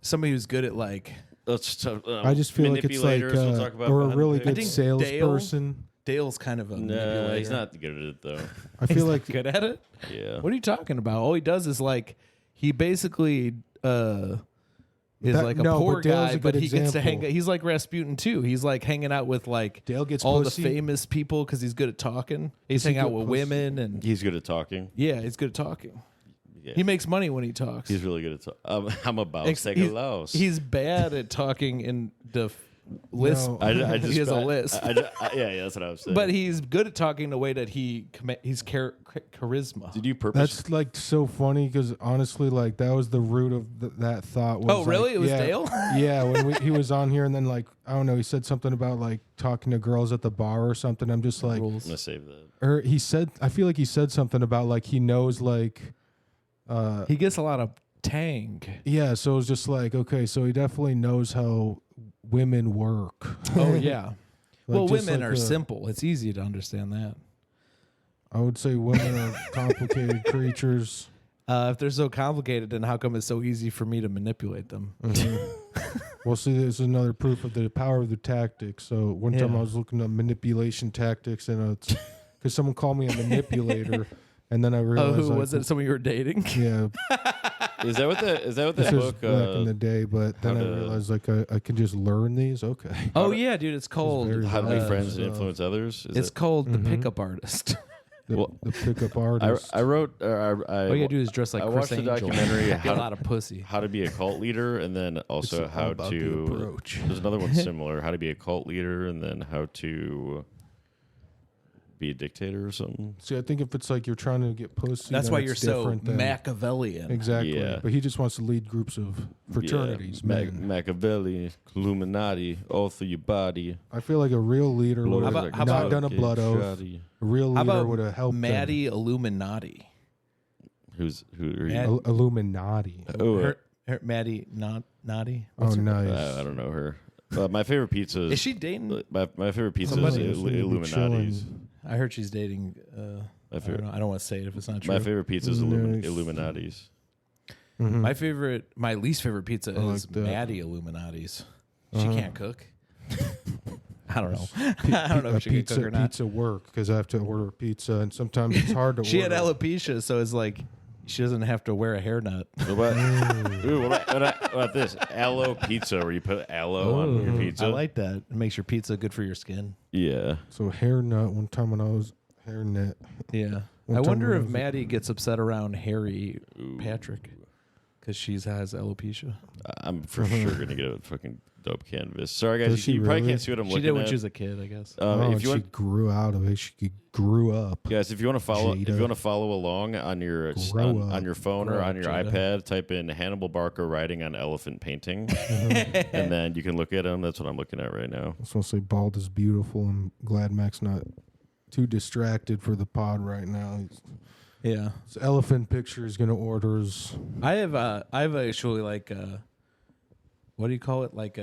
Somebody who's good at like Let's I just feel like it's like, manipulators we'll talk about or a behind really the good think salesperson. Dale's kind of a No, manipulator. he's not good at it though. I feel like good at it. Yeah. What are you talking about? All he does is like he basically is That- like a no, poor but Dale's guy, a but good he gets to hang. example. He's like Rasputin too. He's like hanging out with like Dale gets all pussy. the famous people because he's good at talking. He's he hanging out get with pussy? women and He's good at talking. yeah, he's good at talking. Yeah. He makes money when he talks. He's really good at talking. I'm about to take a loss. He's bad at talking in the lisp. No. I just he has a I- lisp. yeah, that's what I was saying. But he's good at talking in a way that he's charisma. did you purpose? That's like so funny because honestly, like that was the root of that thought. Was Oh, really? like, It was yeah, Dale? Yeah, when he was on here, and then like I don't know, he said something about like talking to girls at the bar or something. I'm just like, I'm gonna save that. or he said, I feel like he said something about like he knows like, He gets a lot of tang. yeah. So it was just like, okay, so he definitely knows how women work. Oh yeah. Like, Well, just women like are simple. It's easy to understand that. I would say women are complicated creatures. If they're so complicated, then how come it's so easy for me to manipulate them? Well, see, this is another proof of the power of the tactics. So one time Yeah. I was looking at manipulation tactics, and it's because someone called me a manipulator, and then I Oh, realized, who like, was it? Someone you were dating? Yeah, Is that what that this was book? back in the day, but then how I to- realized like I can just learn these. Okay, Oh yeah, dude. It's called. very How to make friends and stuff. influence others? Is It's it- called the Pickup Artist. the pickup artist. I wrote. All you gotta do is dress like I Chris watched the Angel. documentary Get a how, lot of pussy. how to be a cult leader, and then also all how about the to. approach. There's another one similar: how to be a cult leader, and then how to be a dictator or something. See, I think if it's like you're trying to get pussy, That's then why it's you're so different than- Machiavellian. Exactly, Yeah. but he just wants to lead groups of fraternities. Yeah. men. Machiavelli, Illuminati, all through your body. I feel like a real leader Blow would How have about- like how not about- done a blood oath. Shoddy. A real How leader about would have helped them. Maddie Illuminati? Who are you? Mad- Illuminati. Oh, Her Maddie Naughty? Oh, nice. I don't know her. My favorite pizza Is she dating? My favorite pizza Somebody is who's gonna be Illuminati's. chilling. I heard she's dating. I don't want to say it if it's not true. My favorite pizza is Nice. Illuminati's. Mhm. My least favorite pizza I like is that. Maddie Illuminati's. She Uh-huh. can't cook. I don't know. I don't know if she can cook or not. Pizza work because I have to order pizza, and sometimes it's hard to She order. had alopecia, so it's like she doesn't have to wear a hairnet. What about, ooh, what about this? Aloe pizza, where you put aloe on your pizza. I like that. It makes your pizza good for your skin. Yeah. So hair nut. One time when I was hair net, Yeah. One I time wonder when I if was- Maddie gets upset around Harry Patrick because she has alopecia. I'm for sure gonna get a fucking dope canvas. Sorry guys, Does she you probably really? can't see what I'm She looking did when at. she was a kid, I guess. oh, If you she want, grew out of it. She grew up. guys, if you want to follow, if Jada. you want to follow along on your Grow up. on your phone or Grow on up, your Jada. iPad, type in Hannibal Barker riding on elephant painting, and then you can look at him. That's what I'm looking at right now. I was supposed to say bald is beautiful. I'm glad Mac's not too distracted for the pod right now. Yeah. His elephant picture is gonna order his. I've actually like what do you call it? Like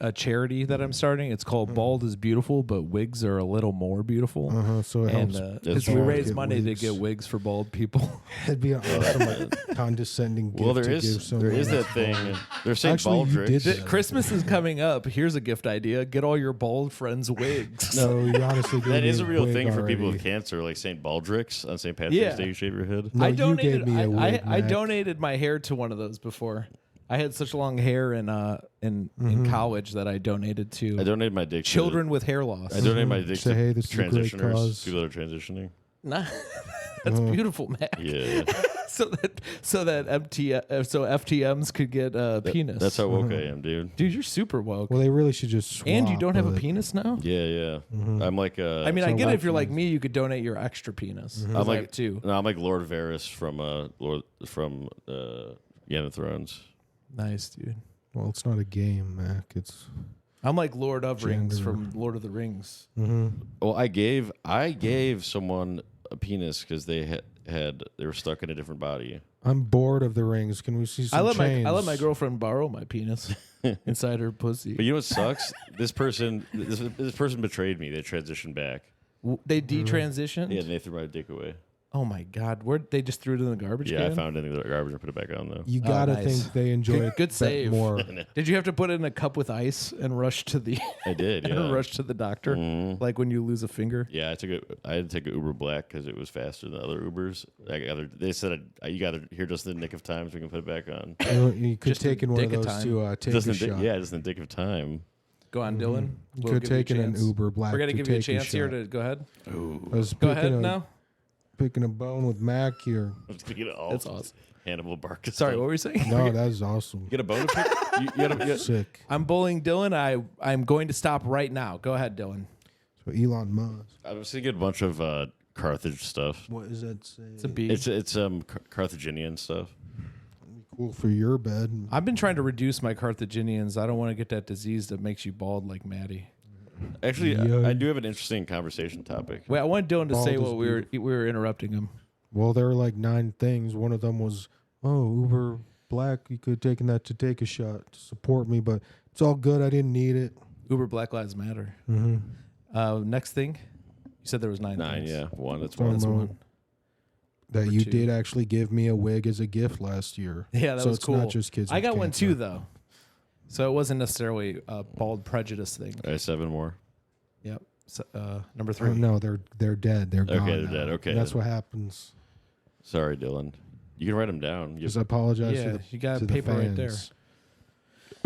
a charity that I'm starting. It's called Bald is Beautiful, but wigs are a little more beautiful. So it And helps. because we bald raise get money wigs. to get wigs for bald people. It'd be an awesome, like, condescending gift Well, there to give is someone. that that's thing. bald. They're saying Actually, you Baldric. did The- Christmas is coming up. Here's a gift idea: get all your bald friends wigs. No, you honestly gave That me is a real wig thing for people already. with cancer, like St. Baldrick's on St. Patrick's Yeah. Day. You shave your head. No, I you donated. gave me a wig, I Mac. donated my hair to one of those before. I had such long hair in college that I donated to I donated my dick. children with hair loss. I donated my dick Say, to hey, this is a great transitioners, cause. people that are transitioning. Nah, that's beautiful, man. Yeah, so that FTMs could get a penis. that's how woke I am, dude. Dude, you're super woke. Well, they really should just swap. And you don't have a but- penis now? Yeah, yeah. I'm like I mean, I So get it. If you're lefties. like me, you could donate your extra penis. I'm I like have two. No, I'm like Lord Varys from Game of Thrones. Nice, dude. Well, it's not a game, Mac. It's. I'm like Lord of Rings Gender. from Lord of the Rings. Well, I gave someone a penis because they were stuck in a different body. I'm bored of the rings. Can we see some I let chains? my girlfriend borrow my penis inside her pussy. But you know what sucks? this person betrayed me. They transitioned back. They detransitioned. Yeah, and they threw my dick away. Oh my God! Where they just threw it in the garbage Yeah, can? I found it in the garbage and put it back on though. You gotta nice. think they enjoy it Good bet save. more. Did you have to put it in a cup with ice and rush to the I did. Yeah. and rush to the doctor like when you lose a finger? Yeah, I had to take an Uber Black because it was faster than other Ubers. They said you got it here just in the nick of time so we can put it back on. You could Just take in a one of dick of those time. to take Just a in the, shot. yeah, just in the dick of time. Go on, Dylan. You We'll could give take in a an chance. Uber Black. We're gonna to give you a take chance here shot. to go ahead. I was Go picking ahead a, now. Picking a bone with Mac here. I'm just gonna get it all. That's awesome. Hannibal Barca. Sorry, what were you saying? No, that is awesome. You get a bone to pick? You gotta, Sick. I'm bullying Dylan. I'm going to stop right now. Go ahead, Dylan. So Elon Musk. I was thinking a bunch of Carthage stuff. What does that say? It's a B. It's Carthaginian stuff. Cool for your bed. I've been trying to reduce my Carthaginians. I don't want to get that disease that makes you bald like Maddie. Actually, Yeah. I do have an interesting conversation topic. Wait, I want Dylan to Bald say is what we were interrupting him. Well, there were like 9 things. One of them was, Uber Black. You could have taken that to take a shot to support me, but it's all good. I didn't need it. Uber Black Lives Matter. Mm-hmm. Next thing, you said there was 9 9, things. yeah, one. That's One one. That's more. one. That Number you 2. did actually give me a wig as a gift last year. Yeah, that so was it's cool. not just kids. I with got one cancer. too, though. So it wasn't necessarily a bald prejudice thing. All right, 7 more. Yep. So, number Oh, 3. no, they're dead. They're gone. they're now. dead. Okay. That's what happens. Sorry, Dylan. You can write them down. Just apologize Yeah, to the you got to the paper right there. fans.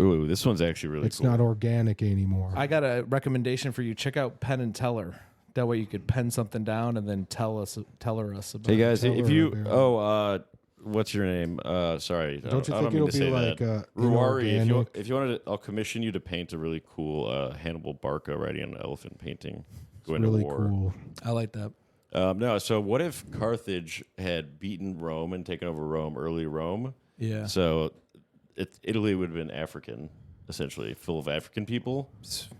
Ooh, this one's actually really It's cool. not organic anymore. I got a recommendation for you. Check out Penn and Teller. That way you could pen something down and then tell us about Hey guys, Tell if her you about what's your name? Sorry, Don't you I think mean it'll to say be that. like Ruari, inorganic? if you wanted, I'll commission you to paint a really cool Hannibal Barca riding on an elephant painting. Going really to war. cool. I like that. No, so what if Carthage had beaten Rome and taken over Rome, early Rome? Yeah. So Italy would have been African, essentially, full of African people.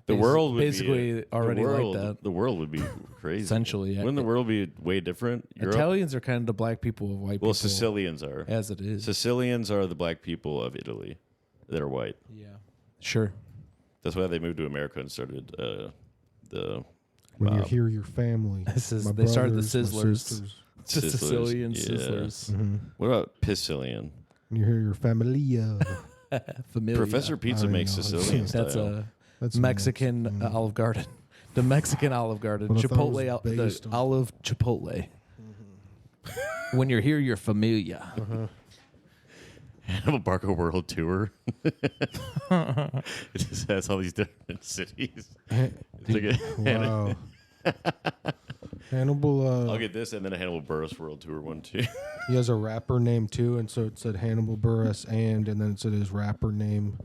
The Basi- world would basically be, already the like world, that. The world would be crazy. Essentially, yeah. Wouldn't the world be way different? Europe? Italians are kind of the black people of white Well, people. Sicilians are. As it is. Sicilians are the black people of Italy that are white. Yeah. Sure. That's why they moved to America and started the When you Wow. hear your family, They started the brothers, my Sizzlers. sisters. The Sizzlers. Sicilian Yeah. Sizzlers. Mhm. What about Piscillian? When you hear your familia, Familia. Professor Pizza I makes know. Sicilian That's style. a that's Mexican nice. Mm. Olive Garden. The Mexican Olive Garden. But I thought it Chipotle. was The based on- olive Chipotle. When you're here, you're familia. Hannibal Barca World Tour. It just has all these different cities. It's like Wow. Hannibal, I'll get this and then a Hannibal Buress World Tour one too. he has a rapper name too, and so it said Hannibal Buress, and then it said his rapper name,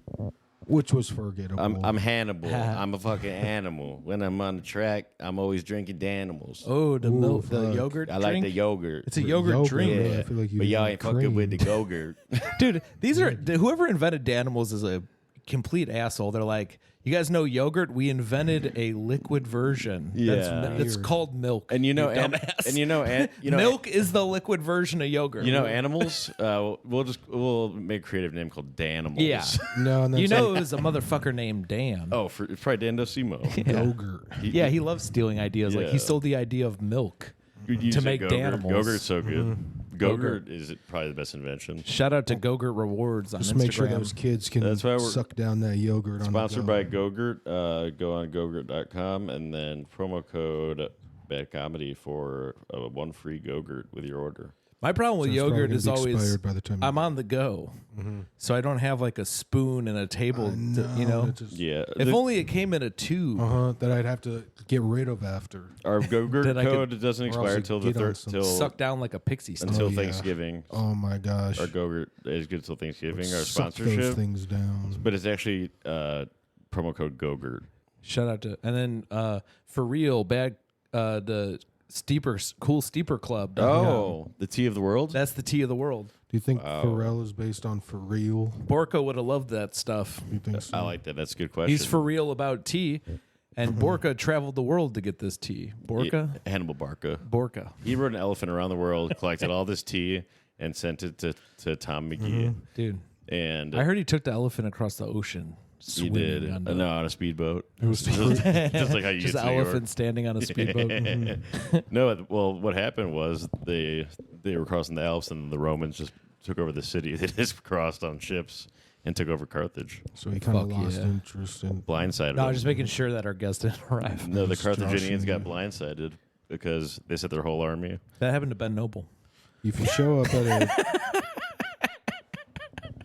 which was forgettable. I'm Hannibal. I'm a fucking animal. When I'm on the track, I'm always drinking Danimals. Oh, the Ooh, milk, the fuck. yogurt I drink. like the yogurt. It's a yogurt drink. Yeah. Yeah, I feel like you but y'all need ain't fucking with the cream. yogurt. Dude, these are whoever invented Danimals is a complete asshole. They're like, you guys know yogurt? We invented a liquid version. Yeah. That's Weird. called milk. And you know, dumbass. Milk is the liquid version of yogurt. You know, animals. We'll make a creative name called Danimals. Yeah. No, and You that's know, it was a motherfucker named Dan. Oh, it's probably Dan Docimo. yogurt. Yeah, he loves stealing ideas. Like he Yeah. stole the idea of milk. You To said make Go-Gurt. Danimals. Go-Gurt's so good. Mm-hmm. Go-Gurt is probably the best invention. Shout out to Go-Gurt Rewards on Just Instagram. make sure those kids can That's why we're suck down that yogurt. Sponsored on by the go. Go-Gurt. Go on gogurt.com and then promo code Bad Comedy for one free Go-Gurt with your order. My problem with So it's probably yogurt gonna is be always expired by the time you I'm get on the go, so I don't have like a spoon and a table. You know, Yeah. if only it came in a tube. that I'd have to get rid of after. Our Go-Gurt That I could- code doesn't or else expire you till the get on third some till Suck down like a pixie stick. until Oh, yeah. Thanksgiving. Oh my gosh! Our Go-Gurt is good till Thanksgiving. Our Suck those sponsorship, things down. but it's actually promo code Go-Gurt. Shout out to and then for real, the cool steeper club. Oh, the tea of the world. That's the tea of the world. Do you think Wow. Pharrell is based on for real? Borka would have loved that stuff. You think so? I like that. That's a good question. He's for real about tea, and Borka traveled the world to get this tea. Borka, Hannibal Barca. Borka, He rode an elephant around the world, collected all this tea, and sent it to Tom McGee. dude. And I heard he took the elephant across the ocean. he Swimming did. on the- No, on a speedboat. It was just like how you just get an to New York. elephant standing on a speedboat. No, well, what happened was they were crossing the Alps, and the Romans just took over the city. They just crossed on ships and took over Carthage. So he kind of Fuck lost yeah. interest in. Blindsided. No, them. just making sure that our guest didn't arrive. No, the Just Carthaginians joshing. got blindsided because they sent their whole army. That happened to Ben Noble. If you show up at a,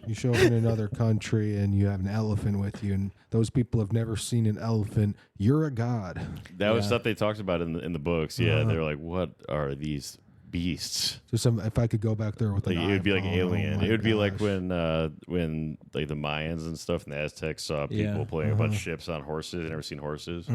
you show up in another country and you have an elephant with you, and those people have never seen an elephant, you're a god. That was Yeah. stuff they talked about in the books. Yeah, they were like, "What are these beasts. Just if I could go back there with Like an it would be like iPhone, alien. oh my It would be like gosh. when like the Mayans and stuff and the Aztecs saw people playing a bunch of ships on horses. They never seen horses.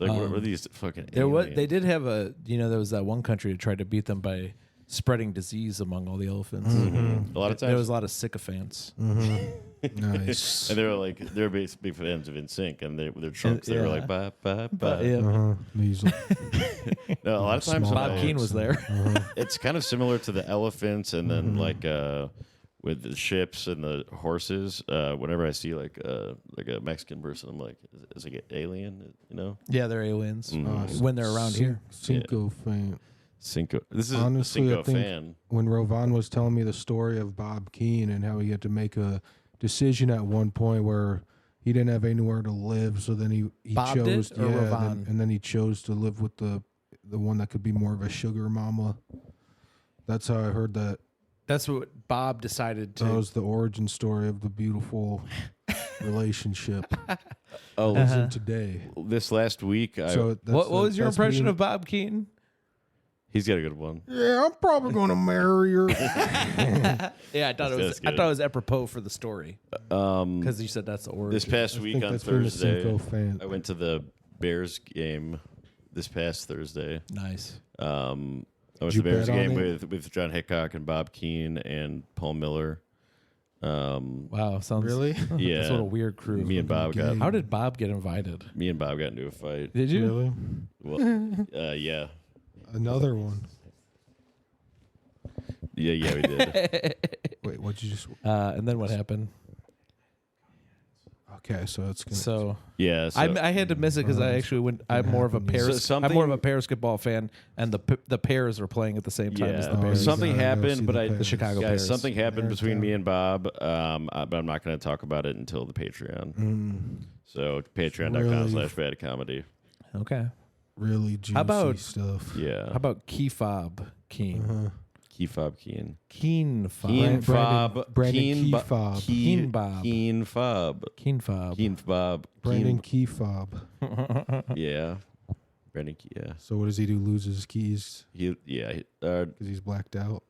Like what were these fucking? Aliens? They did have a there was that one country that tried to beat them by spreading disease among all the elephants. A lot of times There was a lot of sycophants. Nice. and they're big fans of NSYNC, and their trunks they were like ba ba ba. Yeah. These, No, a lot of times Bob Keane was there. it's kind of similar to the elephants, and then like with the ships and the horses. Whenever I see like a Mexican person, I'm like, is it an alien? You know? Yeah, they're aliens Mm-hmm. when they're around here. Cinco fan. Cinco. This is Honestly, a I Cinco think fan. when Rovan was telling me the story of Bob Keane and how he had to make a decision at one point where he didn't have anywhere to live, so then he Bob chose did, or Rovan? and then he chose to live with the one that could be more of a sugar mama. That's how I heard that. That's what Bob decided to. That was the origin story of the beautiful relationship. Oh, Isn't today. this last week, What was your impression of Bob Keane? he's got a good one. Yeah, I'm probably gonna marry her. Yeah, I thought That's it good. was apropos for the story because you said that's the origin. This past I week think on that's been the Thursday, Cinco fan. I went to the Bears game this past Thursday. Nice. I went Did to the you Bears bet on game it? with John Hickok and Bob Keane and Paul Miller. Wow, sounds Really? Yeah, That's what a weird crew. me and Bob got Gang. How did Bob get invited? into a fight. Did you? Really? Well, yeah, Another one. we did. Wait, what'd you just? And then what happened? Okay, so it's gonna. So Yeah, so, I had to miss it because I actually went. I'm more of a happened. I'm more of a Basketball fan, and the Pairs are playing at the same time as the yeah. Bears. Something Go see happened, but the the Chicago guys, Bears. something happened Bears between down. me and Bob. But I'm not going to talk about it until the Patreon. So patreon.com/bad comedy. Okay. Really juicy about- stuff. Yeah, How about Keyfob Keen? Keyfob Keen. Keen Fob. Keen Brandon- Fob. Brandon Keen Bo- Keyfob. Keen Bob. Keen Fob. Keen Fob. Keen Fob. Brandon Keyfob. Yeah. Brandon Key. Yeah. So what does he do? Lose his keys Because because he's blacked out.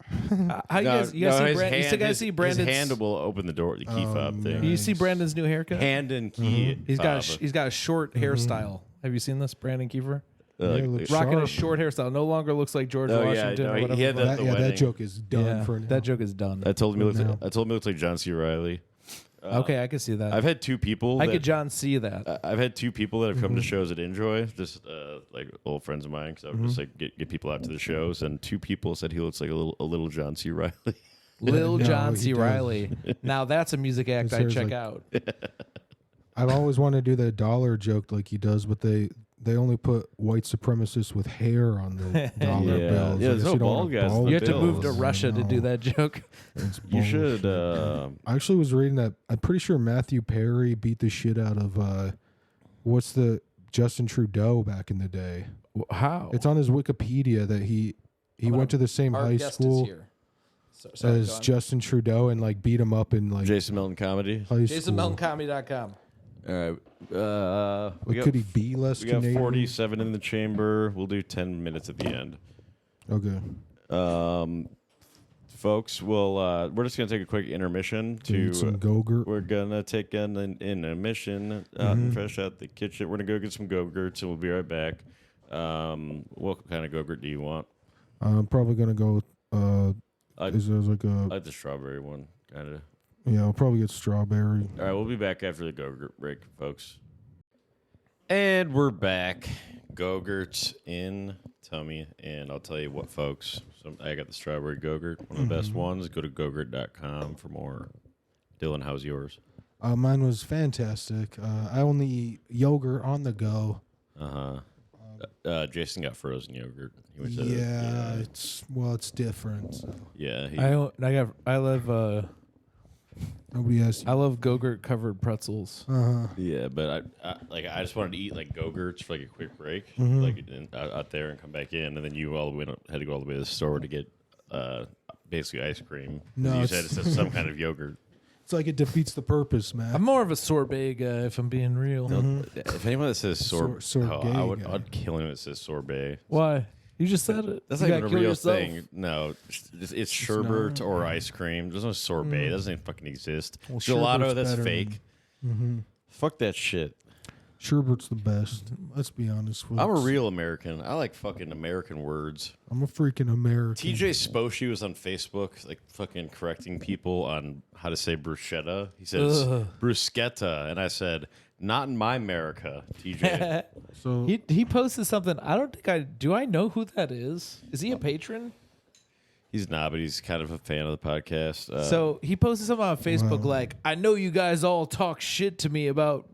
How you guys see Brandon? You guys see His Brandon's? hand will open the door. The key fob thing. You see Brandon's new haircut? Hand and key. He's got fob. he's got a short hairstyle. Have you seen this, Brandon Kiefer? Yeah, it looks Rocking a sharp. short hairstyle. No longer looks like George Oh, yeah, Washington no, or he whatever. had the fuck. the That wedding. joke is done Yeah, for now. that joke is done. I told him he now. looked like John C. Riley. Okay, I can see that. I've had two people. I that- could John see that. I've had two people that have come to shows at Enjoy, just like old friends of mine, because I would just like get people out to the shows, and two people said he looks like a little John C. Riley. Lil No, John he C. does. Riley. Now that's a music act His I hair's check like- out. I've always wanted to do the dollar joke like he does, but they only put white supremacists with hair on the dollar Yeah. bills. Yeah, I there's guess no you don't bald want guys in bald the You have to move to bills. Russia to do No, that joke. it's You bullshit. should. I actually was reading that. I'm pretty sure Matthew Perry beat the shit out of what's the Justin Trudeau back in the day. How? It's on his Wikipedia that he went to the same high school as Justin Trudeau and like beat him up in like Jason Milton comedy. high school. JasonMeltoncomedy.com. All right. What, could he be less We got Canadian? 47 in the chamber. We'll do 10 minutes at the end. Okay. Folks, we're just gonna take a quick intermission Eat some to. Go-Gurt. We're gonna take an intermission out and fresh out the kitchen. We're gonna go get some Go-Gurts and we'll be right back. What kind of Go-Gurt do you want? I'm probably gonna go. I Is there like I a? like the strawberry one, kind of. Yeah, I'll probably get strawberry. All right, we'll be back after the Go-Gurt break, folks. And we're back. Go-Gurt's in tummy, and I'll tell you what, folks. So I got the strawberry Go-Gurt, one of the best ones. Go to gogurt.com for more. Dylan, how's yours? Mine was fantastic. I only eat yogurt on the go. Jason got frozen yogurt. He went to Yeah, it's different. So. yeah. Nobody has. I love Go-Gurt covered pretzels. Yeah, but I just wanted to eat like Go-Gurts for like a quick break, out there and come back in, and then you had to go all the way to the store to get basically ice cream. No, you it's- said it's some kind of yogurt. It's like it defeats the purpose, man. I'm more of a sorbet guy, if I'm being real. If anyone that says Sorbet I'd kill him that says sorbet. Why? You just said it. That's You not even gotta a kill real yourself. thing. No, it's sherbet or ice cream. There's no sorbet. It doesn't even fucking exist. Well, Gelato, sherbet's that's better fake. than- Fuck that shit. Sherbet's the best. Let's be honest. Folks. I'm a real American. I like fucking American words. I'm a freaking American. TJ Sposhi was on Facebook, like fucking correcting people on how to say bruschetta. He says bruschetta, and I said, "Not in my America, TJ." So He posted something. I don't think I know who that is. Is he a patron? He's not, but he's kind of a fan of the podcast. So he posted something on Facebook like, I know you guys all talk shit to me about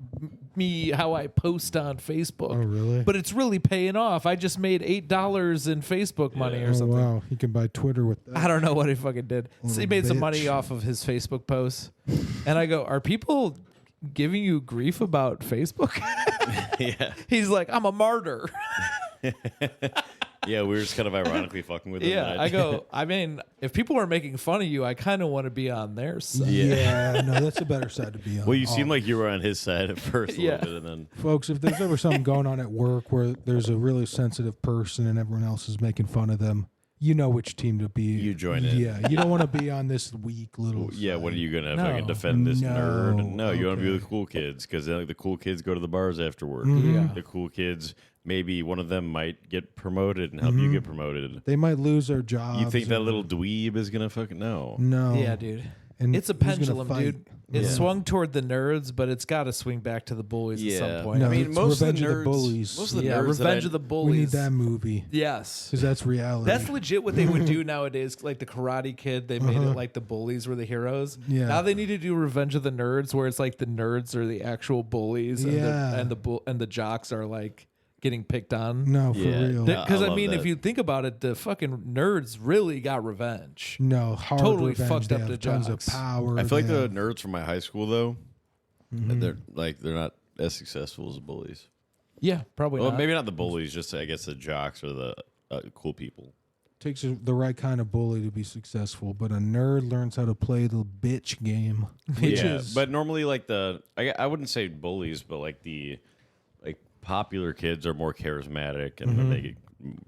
me, how I post on Facebook. Oh, really? But it's really paying off. I just made $8 in Facebook money or oh something. wow, he can buy Twitter with that. I don't know what he fucking did. So he made some bitch. money off of his Facebook posts. And I go, are people giving you grief about Facebook? yeah, He's like, I'm a martyr. yeah, we were just kind of ironically fucking with him. Yeah, I go, I mean, if people are making fun of you, I kind of want to be on their side. Yeah, no, that's a better side to be on. Well, you seem like you were on his side at first a Yeah. little bit, and then Folks, if there's ever something going on at work where there's a really sensitive person and everyone else is making fun of them, you know which team to be. You join in. Yeah, you don't want to be on this weak little. yeah, what are side. you gonna No. fucking defend this No. nerd? No, you want to be Okay. with the cool kids because then like, the cool kids go to the bars afterward. Yeah. The cool kids, maybe one of them might get promoted and help you get promoted. They might lose their jobs. You think that or- little dweeb is gonna fucking no? No. Yeah, dude. And It's a who's gonna pendulum, fight? dude. It Yeah. swung toward the nerds, but it's got to swing back to the bullies at some point. No, I mean, it's most Revenge of of the the nerds, Bullies. most of the Yeah, nerds that Revenge I- of the We need Bullies. that movie Yes. because that's reality. That's legit what they would do nowadays. Like the Karate Kid, they made it like the bullies were the heroes. Yeah. Now they need to do Revenge of the Nerds, where it's like the nerds are the actual bullies, and Yeah. and the jocks are like getting picked on. No, for Yeah. real. That- Because I I love mean, that. if you think about it, the fucking nerds really got revenge. No, hard Totally revenge. fucked They up have the tons jocks. of power. I feel like They the have- nerds from my high school though, they're not as successful as the bullies. Yeah, probably Well, not. maybe not the bullies, just I guess the jocks or the cool people. takes the right kind of bully to be successful, but a nerd learns how to play the bitch game. Which Yeah, is, but normally like I wouldn't say bullies, but like the popular kids are more charismatic and then they get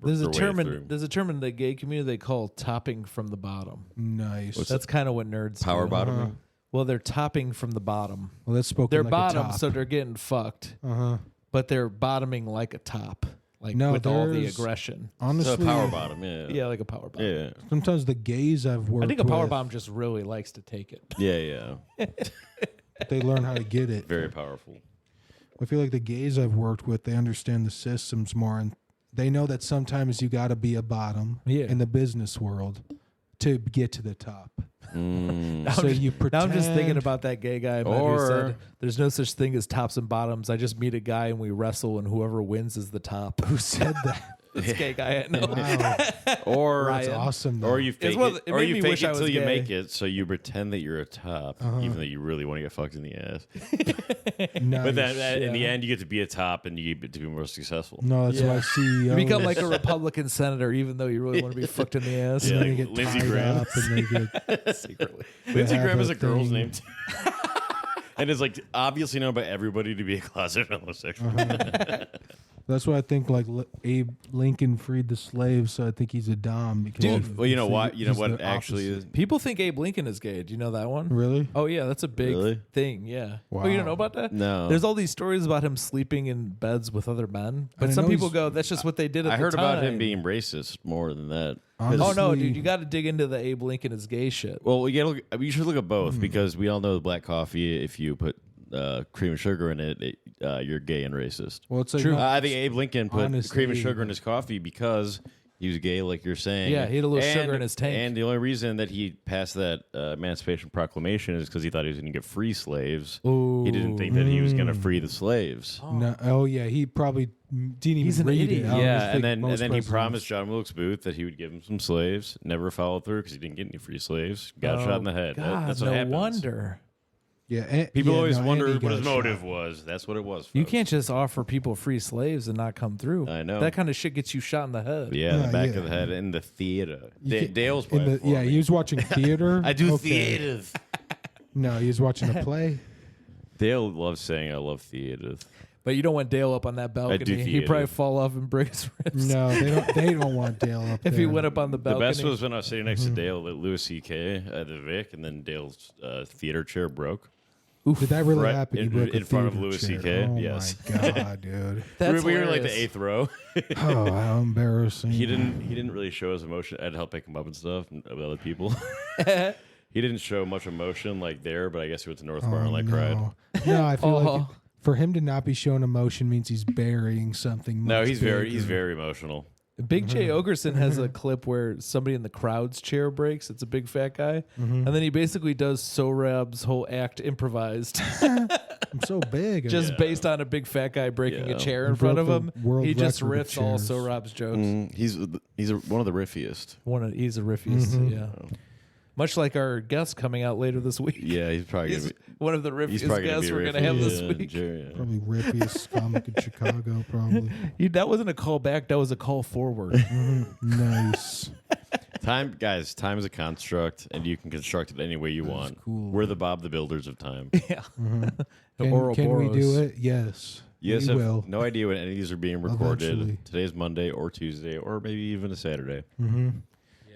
there's their a way term through. in the gay community they call topping from the bottom. nice. That's kind of what nerds Power do. bottoming. Well, they're topping from the bottom. Well, that's spoken They're like bottom, a top. so they're getting fucked, Uh-huh. but they're bottoming like a top, like No, with all the there's- aggression. Honestly, So a power bottom, yeah. Yeah, like a power bomb. Yeah. sometimes the gays I've worked I think a power with, bomb just really likes to take it. Yeah. they learn how to get it. Very powerful. I feel like the gays I've worked with, they understand the systems more, and they know that sometimes you got to be a bottom Yeah. in the business world to get to the top. Now So I'm just, you now I'm just thinking pretend- about that gay guy I met who Or- said, "There's no such thing as tops and bottoms. I just meet a guy and we wrestle, and whoever wins is the top." Who said that? This gay guy I know. Wow, Or that's Ryan. awesome. Though. or you fake one of it, the- it or made you me fake wish it I was till you gay. make it, so you pretend that you're a top, even though you really want to get fucked in the ass. Nice. But that in the yeah. end, you get to be a top, and you get to be more successful. No, that's Yeah. why CEO. You become like a Republican senator, even though you really want to be fucked in the ass. Yeah. and they like get Lindsey tied Graham. up and they get Secretly. Lindsey have Graham a is a girl's thing. name, too. And is like obviously known by everybody to be a closet homosexual. That's why I think like Abe Lincoln freed the slaves, so I think he's a dom. Because Dude. Well, you know what? You know he's what the actually opposite. is. People think Abe Lincoln is gay. Do you know that one? Really? Oh yeah, that's a big Really? thing. Yeah. Oh, you don't know about that? No. There's all these stories about him sleeping in beds with other men, but I some know people he's- go, "That's just what they did." At I the heard about him time." being racist more than that. Oh no, Honestly- dude, you got to dig into the Abe Lincoln is gay shit. Well, you should look at both because we all know black coffee. If you put cream and sugar in it, you're gay and racist. Well, it's like True. no, I think Abe Lincoln put Honestly- cream and sugar in his coffee because he was gay, like you're saying. Yeah, he had a little And- sugar in his tank. And the only reason that he passed that Emancipation Proclamation is because he thought he was going to get free slaves. He didn't think that he was going to free the slaves. no, oh yeah, he probably didn't He's even an read idiot. it. I don't Yeah, think and then most he presidents- promised John Wilkes Booth that he would give him some slaves. Never followed through because he didn't get any free slaves. Got shot in the head. God, That's what no happens. wonder. Yeah, People yeah, always no, wonder Andy what got his shot. motive was. That's what it was. You folks. can't just offer people free slaves and not come through. I know. That kind of shit gets you shot in the head. Yeah, the Yeah, back yeah. of the head in the theater. You can't- Dale's in playing the, for yeah, me. he was watching theater. I do Okay. theaters. No, he was watching a play. Dale loves saying I love theaters. But you don't want Dale up on that balcony. He'd probably fall off and break his ribs. No, they don't want Dale up there. If he went up on the The balcony. best was when I was sitting next to Dale at Louis C.K. at the Vic, and then Dale's theater chair broke. Did that really Right happen? in- He broke a in front of theater Louis chair. CK? Oh Yes. my god, dude. That's we were like the hilarious. 8th row. Oh, how embarrassing. He didn't really show his emotion. I had to help pick him up and stuff with other people. He didn't show much emotion like there, but I guess he went to North Bar and like cried. No, I feel like Oh. for him to not be showing emotion means he's burying something. No, much he's bigger. very emotional. Big J. Ogerson has a clip where somebody in the crowd's chair breaks. It's a big fat guy. And then he basically does Sorab's whole act improvised. I'm so big. Just Yeah. based on a big fat guy breaking Yeah. a chair He in front broke of him. the world He just record of riffs all chairs. Sorab's jokes. He's one of the riffiest. He's a riffiest, yeah. Much like our guest coming out later this week. Yeah, he's probably He's gonna be. one of the He's riffiest probably gonna guests be we're riffy. going to have this Yeah, week. Jerry, yeah. Probably rippiest comic in Chicago, probably. That wasn't a call back. That was a call forward. Nice. Time is a construct, and you can construct it any way you want. cool. We're the Bob the Builders of time. Yeah. Can we do it? Yes. Yes, we I will. have no idea when any of these are being recorded. Eventually. Today's Monday or Tuesday or maybe even a Saturday.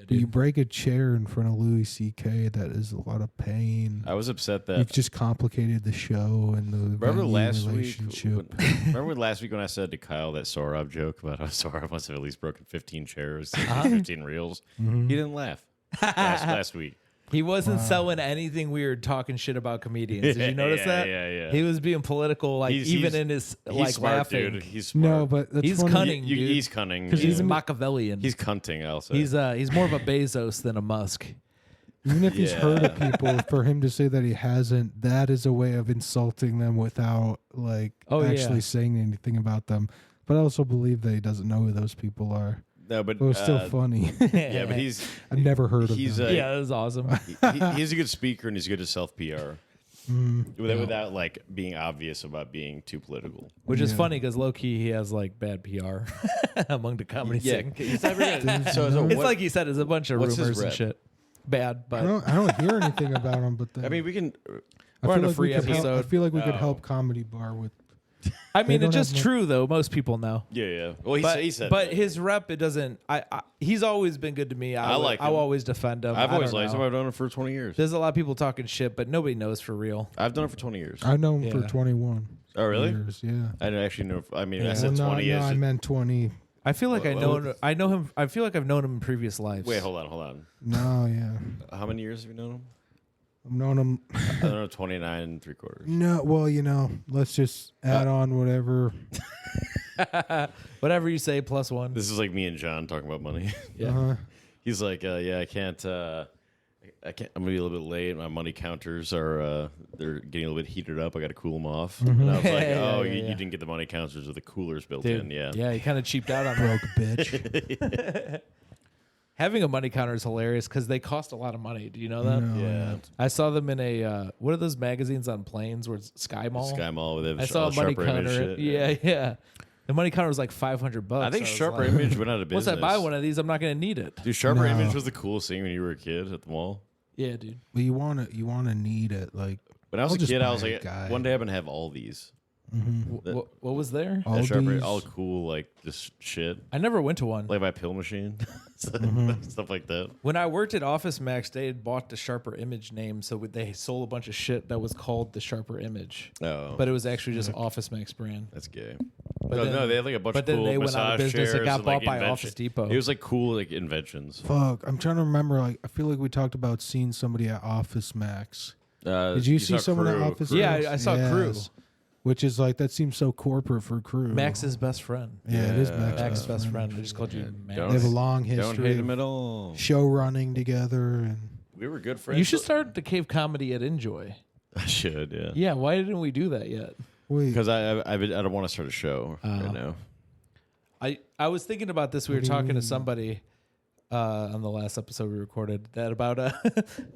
You break a chair in front of Louis C.K., that is a lot of pain. I was upset You that. just complicated the show and the Remember venue last week? relationship. Remember last week when I said to Kyle that Sorab joke about how Sorab must have at least broken 15 chairs, Uh-huh. 15 reels? He didn't laugh last week. He wasn't selling anything weird, talking shit about comedians. Did you notice that? Yeah. He was being political, like even in his He's like smart, laughing. dude. He's smart. No, but that's He's funny. cunning. dude. He's cunning. Because He's yeah. Machiavellian. He's cunting. I'll say. He's more of a Bezos than a Musk. Even if he's Yeah. heard of people, for him to say that he hasn't, that is a way of insulting them without like Oh, actually yeah. saying anything about them. But I also believe that he doesn't know who those people are. no, but But it was still funny. yeah, but he's I've never heard of he's them. Yeah, that was awesome. he's a good speaker and he's good at self PR. Without like being obvious about being too political. Which is Yeah. funny because low key he has like bad PR among the comedy scene. he's never gonna, so It's what- like he said, it's a bunch of what's his rumors and rep? shit. Bad, but I don't hear anything about him. But then I mean, we can. we're on a we free could help- I episode. feel like we could Oh. help Comedy Bar with. I mean, don't it's just have true though. Most people know. Yeah. Well, he said. But that. his rep, it doesn't. He's always been good to me. I like I'll him. always defend him. I've I always don't liked him. know. I've known him for 20 years. There's a lot of people talking shit, but nobody knows for real. I've done it for 20 years. I know him for Yeah. 21 Oh, really? years. Yeah. I didn't actually know. I mean, I Yeah. said Well, 20 years. I meant 20. I feel like I Well, know him. I know him. I feel like I've known him in previous lives. Wait, hold on. No, yeah. How many years have you known him? I've known him. I don't know, 29 and 3/4. No, well, let's just add on whatever. Whatever you say, plus one. This is like me and John talking about money. Yeah. He's like, yeah, I can't. I'm gonna be a little bit late. My money counters are they're getting a little bit heated up. I got to cool them off. And I was like, Yeah, oh, yeah, you yeah. didn't get the money counters with the coolers built Dude, in. Yeah. Yeah, he kind of cheaped out on that. Broke bitch. Having a money counter is hilarious because they cost a lot of money. Do you know that? No, Yeah. I saw them in a what are those magazines on planes where it's Sky Mall? Sky Mall with I all saw a the money Sharper Image counter. shit. Yeah. The money counter was like $500. I think was Sharper like, Image went out of business. Once I buy one of these, I'm not going to need it. Dude, Sharper No. Image was the coolest thing when you were a kid at the mall. Yeah, dude. But you want to need it. Like, When I was I'll a just kid, I buy was a like, guy. one day I'm gonna have all these. That- What was there? all Sharper, these. all cool, like just shit, I never went to one. like my pill machine, stuff like that. When I worked at Office Max, they had bought the Sharper Image name, so they sold a bunch of shit that was called the Sharper Image, Oh, but it was actually just Office Max brand. that's gay. But No, then- they had like a bunch but of then cool they went out of massage business. It chairs got and, like, bought by invention- Office Depot. It was like cool, like inventions. Fuck, I'm trying to remember. Like, I feel like we talked about seeing somebody at Office Max. Did you see someone at Office Yeah, Max? I saw Crew. Which is like, that seems so corporate for Crew. Max's best friend. Yeah, it is Yeah. Max's Max's best friend. They just called you Max. don't- They have a long Don't history hate him of at all. show running together. And We were good friends. You should start the Cave Comedy at Enjoy. I should, yeah. Yeah, why didn't we do that yet? wait, Because I don't want to start a show right now. I was thinking about this. We were What do you talking to mean? somebody on the last episode we recorded that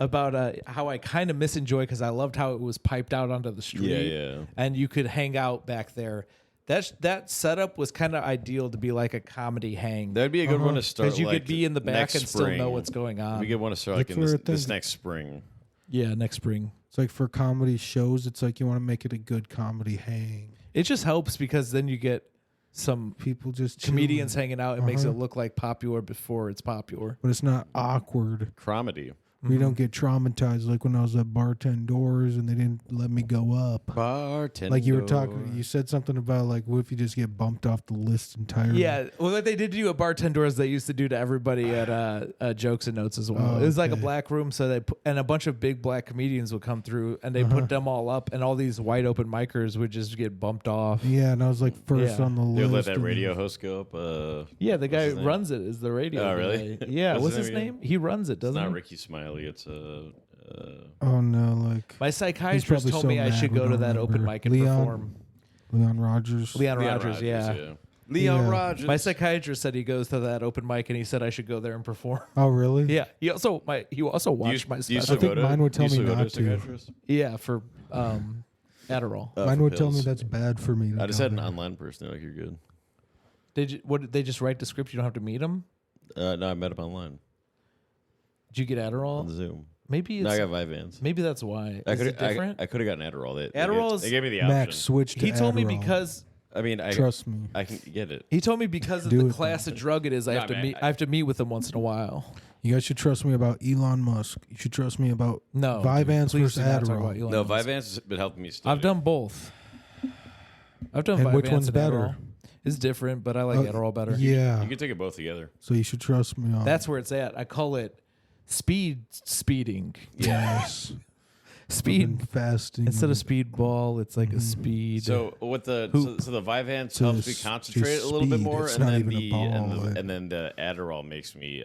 about how I kind of miss Enjoy because I loved how it was piped out onto the street. Yeah. And you could hang out back there. That setup was kind of ideal to be like a comedy hang That'd be a good one to start. because you like, could be in the back next and still know spring. what's going on. We could want to start Like like in for a this thing- next spring. Yeah, next spring. it's like for comedy shows, it's like you want to make it a good comedy hang. It just helps because then you get some People just comedians chilling. hanging out. It makes it look like popular before it's popular. But it's not awkward. Comedy. We don't get traumatized like when I was at bartenders and they didn't let me go up. Bartender. Like you were talking, you said something about like, what if you just get bumped off the list entirely? Yeah, well, like they did do at bartenders, they used to do to everybody at Jokes and Notes as well. It was like a black room, so and a bunch of big black comedians would come through, and they put them all up, and all these wide open micers would just get bumped off. Yeah, and I was like first Yeah. on the They list. would let that and- radio host go up. Yeah, the guy his who name? runs it is the radio. Oh, really? guy. Yeah, what's his again? name? He runs it, It's doesn't not he? Ricky Smiley. It's Oh no, like My He's psychiatrist probably told so me I mad should we go to don't that open remember. mic and Leon? perform. Leon Rogers. Leon Leon Rogers, yeah. Leon Yeah. Rogers. My psychiatrist said he goes to that open mic and he said I should go there and perform. Oh really? Yeah, he also watched my Do you special. still I think go to- mine would do you tell me still go not to. psychiatrist? Yeah, for Adderall. Mine For would tell me pills. that's bad for me. to I just go had an there. online person. Like, you're good. Did they just write the script? You don't have to meet him. No, I met him online Did you get on Adderall? Zoom. Maybe No, it's I got Vyvanse. maybe that's why. I Is could it different? I could have gotten Adderall. Adderall is- They gave me the option. Max switched to He told me Adderall. because I mean, Trust me. I can get it. he told me because of Do the it, class of drug it is. I Nah, have to man, meet. I have to meet with him once in a while. You guys should trust me about Elon Musk. You should trust me about No, Vyvanse dude, please versus do not talk Adderall. about Elon No, Musk. Vyvanse has been helping me study. I've done both. I've done And Vyvanse which one's and better? Adderall. It's different, but I like Adderall better. Yeah. You can take it both together. So you should trust me on That's where it's at. I call it speeding. yes. Speed Fucking fasting instead of speedball, it's like a speed. So with the so the Vyvanse So helps me it's concentrate just a little bit speed. more, It's and not then even a the ball, and then the Adderall makes me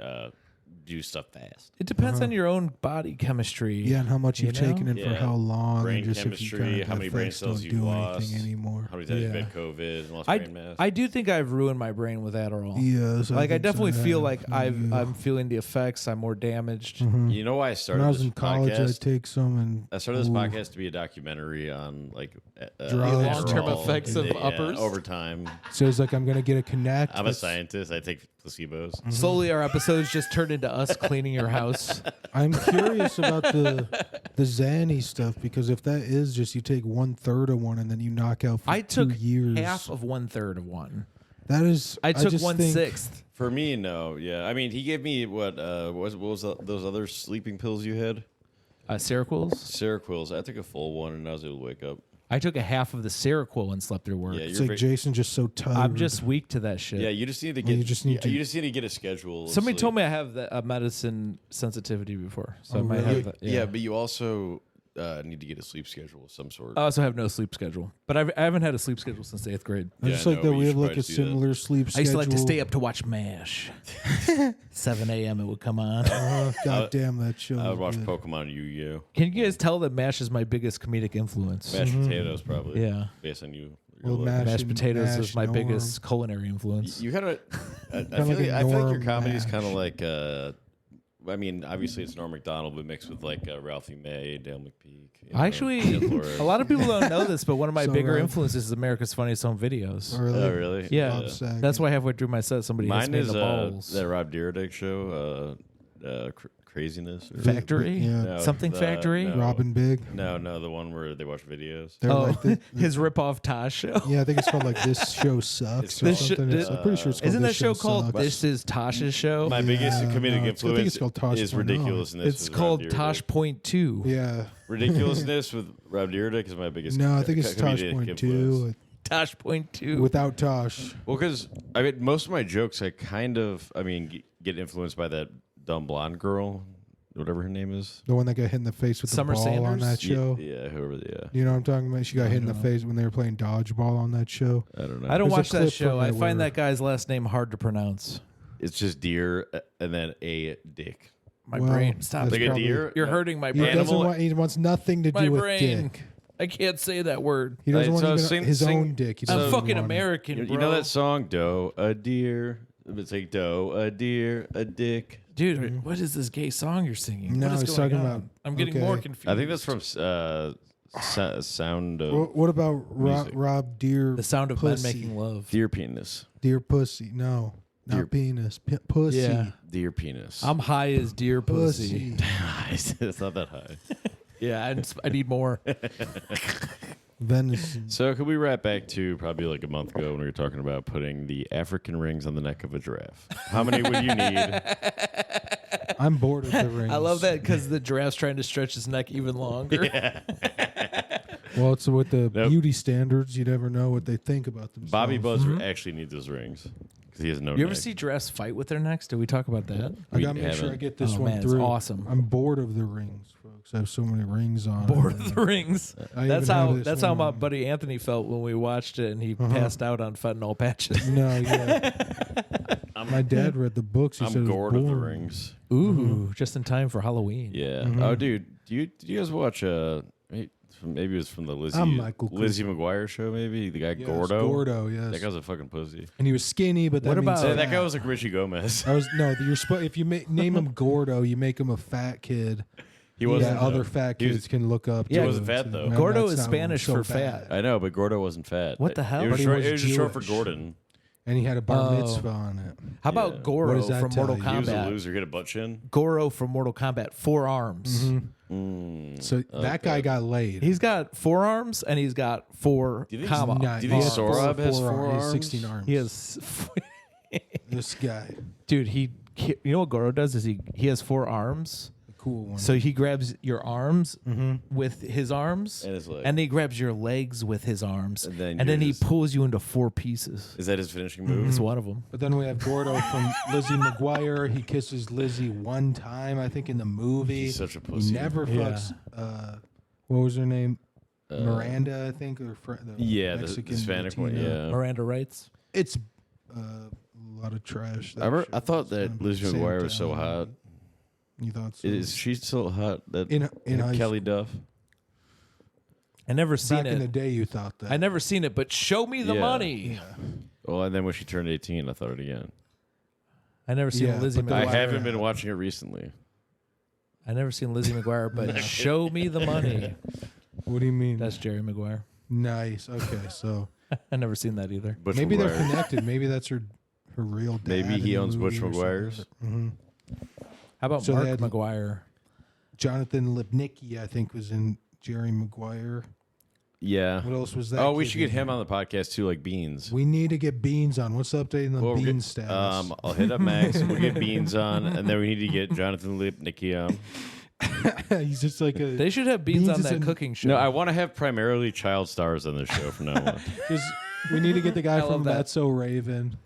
do stuff fast. it depends on your own body chemistry. Yeah, and how much you've You know? taken and for Yeah. how long, Brain and just chemistry, if you kind of how many brain effects cells don't you've do lost, anything anymore. How many times you've yeah. had COVID and lost brain mass? I do think I've ruined my brain with Adderall. Yes, Like I think so, definitely feel yeah. like Yeah. I'm feeling the effects. I'm more damaged. You know why I When started I was this in college, podcast? I'd take some and I started this ooh, podcast to be a documentary on like Drugs. Long-term Adderall effects of and, uppers? over time. So it's like I'm gonna get a connect. I'm a with- scientist. I take placebos. Slowly, our episodes just turned into us cleaning your house. I'm curious about the Xanny stuff because if that is just you take 1/3 of one and then you knock out for I took 2 years, half of 1/3 of one. that is. I took just 1/6. For me, no. Yeah, I mean, he gave me what was those other sleeping pills you had? Seroquels. Seroquels. I took a full one and I was able to wake up. I took a half of the Seroquel and slept through work. Yeah, It's you're like very- Jason's just so tired. I'm just weak to that shit. Yeah, you just need to Well, get. you just need to- you just need to get a schedule. of Somebody sleep. told me I have a medicine sensitivity before, so Oh, I might really? have that. Yeah, but you also need to get a sleep schedule of some sort. I also have no sleep schedule, but I haven't had a sleep schedule since 8th grade. I Yeah, just like no, that but we you have should like a probably do that. similar sleep I schedule. used to like to stay up to watch MASH. 7 a.m. it would come on. God damn that show. I would was watch good. Pokemon Yu-Gi-Oh. Can you guys tell that MASH is my biggest comedic influence? Mashed potatoes, probably. Yeah. Based on you. Well, your mash- Mashed potatoes MASH, is my Norm. biggest culinary influence. You kind of. I Kinda like a I feel like your Norm comedy is mash. kind of like. I mean, obviously it's Norm Macdonald, but mixed with like Ralphie May, Dale McPeak. you know, Actually, Ken Flores. a lot of people don't know this, but one of my So bigger right. influences is America's Funniest Home Videos. Really? Oh, really? Yeah. Bob Saget. That's why halfway through my set, somebody hits Mine me in is the balls. that Rob Dyrdek show, Craziness. Or Factory? Yeah. No, Something Factory? no. Robin Big. No, the one where they watch videos. They're Oh, like the, his rip-off Tosh show. yeah, I think it's called like This Show Sucks It's or called- something. This I'm pretty sure it's called Isn't that This show called Sucks. This Is Tosh's Show? My biggest Yeah, comedic no, I think it's influence called Tosh is Point Oh. ridiculousness. It's with called Rob Tosh Dyrdek. Point 2. Yeah. Ridiculousness with Rob Dyrdek is my biggest. No, I think it's Tosh comedic Point influence. 2 Tosh Point 2. without Tosh. Well, because I mean, most of my jokes, get influenced by that dumb blonde girl, whatever her name is. The one that got hit in the face with Summer the ball on Sanders? that show. Yeah, whoever. Yeah, You know what I'm talking about? She got hit in the face when they were playing dodgeball on that show. I don't know. I don't There's a watch that clip show. from I it find where- that guy's last name hard to pronounce. It's just deer and then a dick. My Well, brain. Stop. that's Like a probably- deer. You're hurting my He brain. doesn't want. He wants nothing to My do with brain. dick. I can't say that word. He doesn't Right, want so even sing- own dick. He I'm doesn't fucking want it. American, You bro. know that song, "Doe, a deer." It's like doe, a deer, a dick. Dude, what is this gay song you're singing? No, what is he's going talking on? about- I'm getting okay. more confused. I think that's from Sound of What about Music. Rob Deer? The Sound of Pussy. Men Making Love. Deer Penis. Deer Pussy. No, not Deer- penis. Pussy. Yeah. Deer Penis. I'm high as deer pussy. Pussy. It's not that high. Yeah, I need more. Venison. So could we wrap back to probably like a month ago when we were talking about putting the African rings on the neck of a giraffe? How many would you need? I'm bored of the rings. I love that because the giraffe's trying to stretch his neck even longer. Yeah. Well, it's with the beauty standards. You never know what they think about themselves. Bobby Buzzer actually needs those rings because he has no You ever neck. see giraffes fight with their necks? Did we talk about that? I gotta We make sure I haven't. get this Oh, one man, it's through. awesome. I'm bored of the rings, folks. I have so many rings on. Bored of the rings. I That's even how have this that's how one my on. buddy Anthony felt when we watched it and he passed out on fentanyl patches. No, yeah. My dad read the books. He said I'm it was gored of the boring. rings. Ooh, just in time for Halloween. Yeah. Oh, dude, did you guys watch maybe it was from the I'm Michael Lizzie McGuire show? Maybe the guy Yes, Gordo. Gordo, yes. That guy's a fucking pussy. And he was skinny, but that What means about- That guy was like Richie Gomez. I was no. You're if you name him Gordo, you make him a fat kid. He wasn't. Yeah, other though. fat He was- kids can look up. Yeah, to he wasn't him. fat, though. Man, Gordo that's is not Spanish so for bad. fat. I know, but Gordo wasn't fat. What the hell? It was But he short, was it was just short for Jewish. Gordon. And he had a bar Oh. mitzvah on it. How Yeah. about What Goro does that from tell Mortal you? He was a Kombat? loser. He had a butt chin. Goro from Mortal Kombat, 4 arms. So that guy got laid. He's got 4 arms and he's got 4 Do you think- comma. Nice. Do you think He has Sorab has 4 He has arms? 16 arms. He has This guy, dude, you know what Goro does is he has 4 arms. the cool one. So he grabs your arms with his arms, And his leg. and he grabs your legs with his arms, And and then then he you're just- pulls you into 4 pieces. Is that his finishing move? It's one of them. But then we have Gordo from Lizzie McGuire. He kisses Lizzie one time, I think, in the movie. He's such a He pussy. never Yeah. fucks. What was her name? Miranda, I think, or the Yeah, the Mexican Hispanic one. Latina. Yeah. Miranda writes. It's a lot of trash. I thought that Lizzie McGuire was so hot. You thought so? Is she still hot? That In high Kelly Duff. I never seen Back in the it. day, you thought that. I never seen it, but show me the Yeah. money. Well, and then when she turned 18, I thought it again. I never seen Yeah, Lizzie but the I McGuire. haven't been watching it recently. I never seen Lizzie McGuire, but show me the money. What do you mean? That's Jerry Maguire. nice. Okay, so I never seen that either. Butch maybe they're McGuire. connected. Maybe that's her real dad. Maybe he in the owns movie Butch or something. McGuire's. How about So Mark they had- McGuire? Jonathan Lipnicki, I think, was in Jerry Maguire. Yeah. What else was that? Oh, we kid should get in? him on the podcast too, like Beans. We need to get Beans on. What's the update on the Well, we'll Bean get- status? I'll hit up Max. We'll get Beans on, and then we need to get Jonathan Lipnicki on. He's just like a. They should have Beans Beans on is that in- cooking show. No, I want to have primarily child stars on this show from now on. we need to get the guy I love from that. That's So Raven.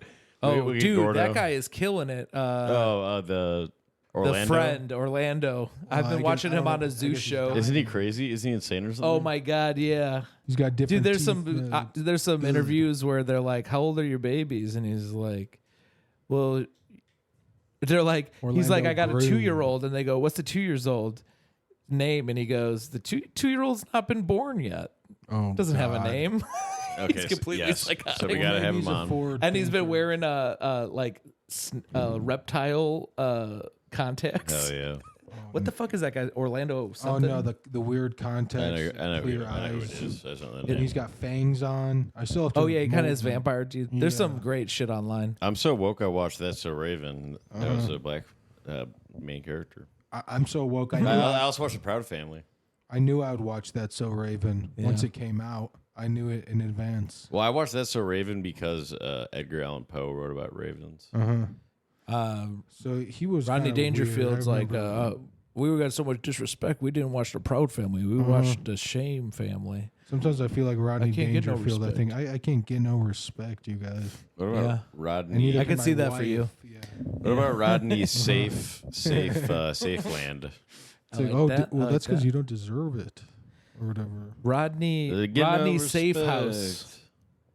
oh, we get dude, Gordo. that guy is killing it. The Orlando. The friend, Orlando. I've I been guess- watching I him don't on know. a I zoo guess he's show. dying. Isn't he crazy? Isn't he insane or something? Oh my god, yeah. He's got different. Dude, there's teeth, some interviews where they're like, "How old are your babies?" And he's like, "Well," they're like, he's like, Orlando "I got a Bloom. 2-year-old," and they go, "What's the 2 years old name?" And he goes, "The 2-year-old's not been born yet. Oh, Doesn't have a God. name." Okay, He's completely yes. psychotic. So we gotta have He's him a on. forward And he's been thinker. wearing reptile contacts. Oh yeah. What the fuck is that guy? Orlando Oh something? no, the weird I contacts. know clear who eyes. it is. That's not that And name. he's got fangs on. I still have to. Oh yeah, he kind of mold has them. vampire teeth. There's Yeah. some great shit online. I'm so woke. I watched That's So Raven. That was a black main character. I'm so woke. I I also watched The Proud Family. knew I would watch That So Raven once it came out. I knew it in advance. Well, I watched That's So Raven because Edgar Allan Poe wrote about ravens. So he was Rodney kinda Dangerfield's weird. I like, remember- we got so much disrespect. We didn't watch the Proud Family. We watched the Shame Family. sometimes I feel like Rodney can't get no Dangerfield. I respect. think I can't get no respect, you guys. What about Yeah. And Rodney? neither I can my see that for you. wife. Yeah. What about Rodney's safe land? It's I like, like oh, that. well, I like that's because that. you don't deserve it, or whatever. Rodney Get no Safe respect. House.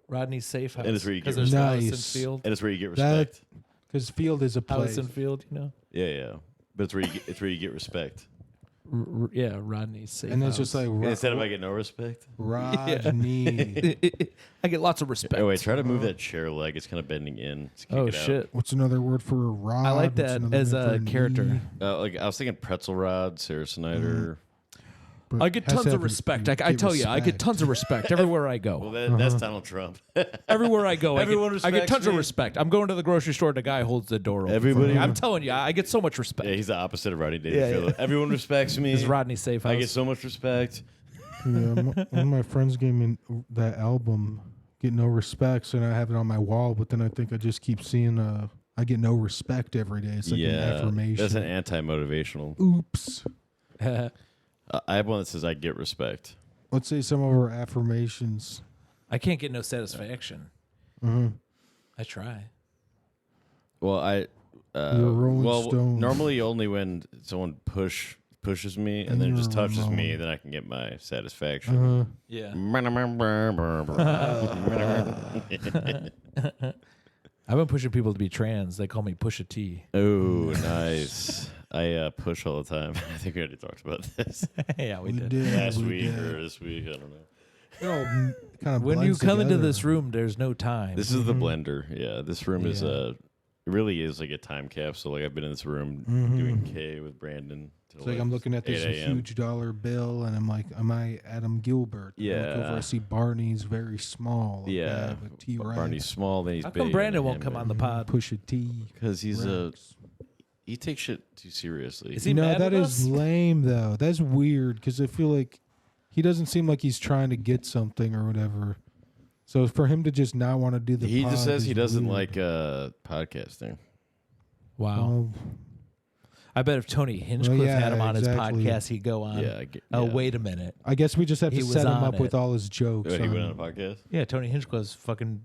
Rodney's Safe House. And it's where you get there's respect. Allison Nice. Field. And it's where you get That- respect. Because Field is a place. Allison Field, you know. Yeah. But it's where you get respect. Yeah, Rodney's Safe And House. it's just like And instead of I get no respect. Rodney. I get lots of respect. Oh wait, try to move that chair leg. It's kind of bending in. Let's kick Oh it out. shit. What's another word for a rod? I like What's that another as word for a character. knee? Like I was thinking pretzel rod, Sarah Snyder. But I get has tons to of have respect. you I get tell you, I get respect. tons of respect everywhere I Well, go. that's Donald Trump. Everywhere I go, Everyone I get respects tons of me. respect. I'm going to the grocery store. The guy holds the door open. Everybody- for me. I'm telling you, I get so much respect. Yeah, he's the opposite of Rodney Dangerfield. yeah. Everyone respects me. It's Rodney Safe House. I get so much respect. One of my friends gave me that album, Get No Respects, and I have it on my wall, but then I think I just keep seeing I get no respect every day. It's like an affirmation. That's an anti-motivational. Oops. I have one that says I get respect. Let's say some of our affirmations. I can't get no satisfaction. Mm-hmm. I try. Well, You're a Rolling Stone. normally only when someone pushes me and then just touches me, then I can get my satisfaction. Yeah. I've been pushing people to be trans. They call me Pusha T. Oh, nice. I push all the time. I think we already talked about this Yeah, we did. last week or this week. I don't know. It all kind of When you come into this room, there's no time. This is the blender. Yeah, this room is it really is like a time capsule. Like I've been in this room doing K with Brandon. It's like I'm looking at this huge dollar bill, and I'm like, am I Adam Gilbert? Yeah. I look over, I see Barney's very small. Like Yeah, T-Rex. Barney's small, then he's How big. come Brandon won't come on the pod? Pusha T. Because he's Rex. he takes shit too seriously. Is he No, mad that with is us? lame though. That's weird because I feel like he doesn't seem like he's trying to get something or whatever. So for him to just not want to do the He pod just says he is doesn't weird. like podcasting. Wow. Well, I bet if Tony Hinchcliffe yeah, had him on exactly. his podcast, he'd go on. Yeah. Oh, yeah. wait a minute. I guess we just have He to was set him on up with it. all his jokes. Oh, he went on a podcast? Yeah, Tony Hinchcliffe's fucking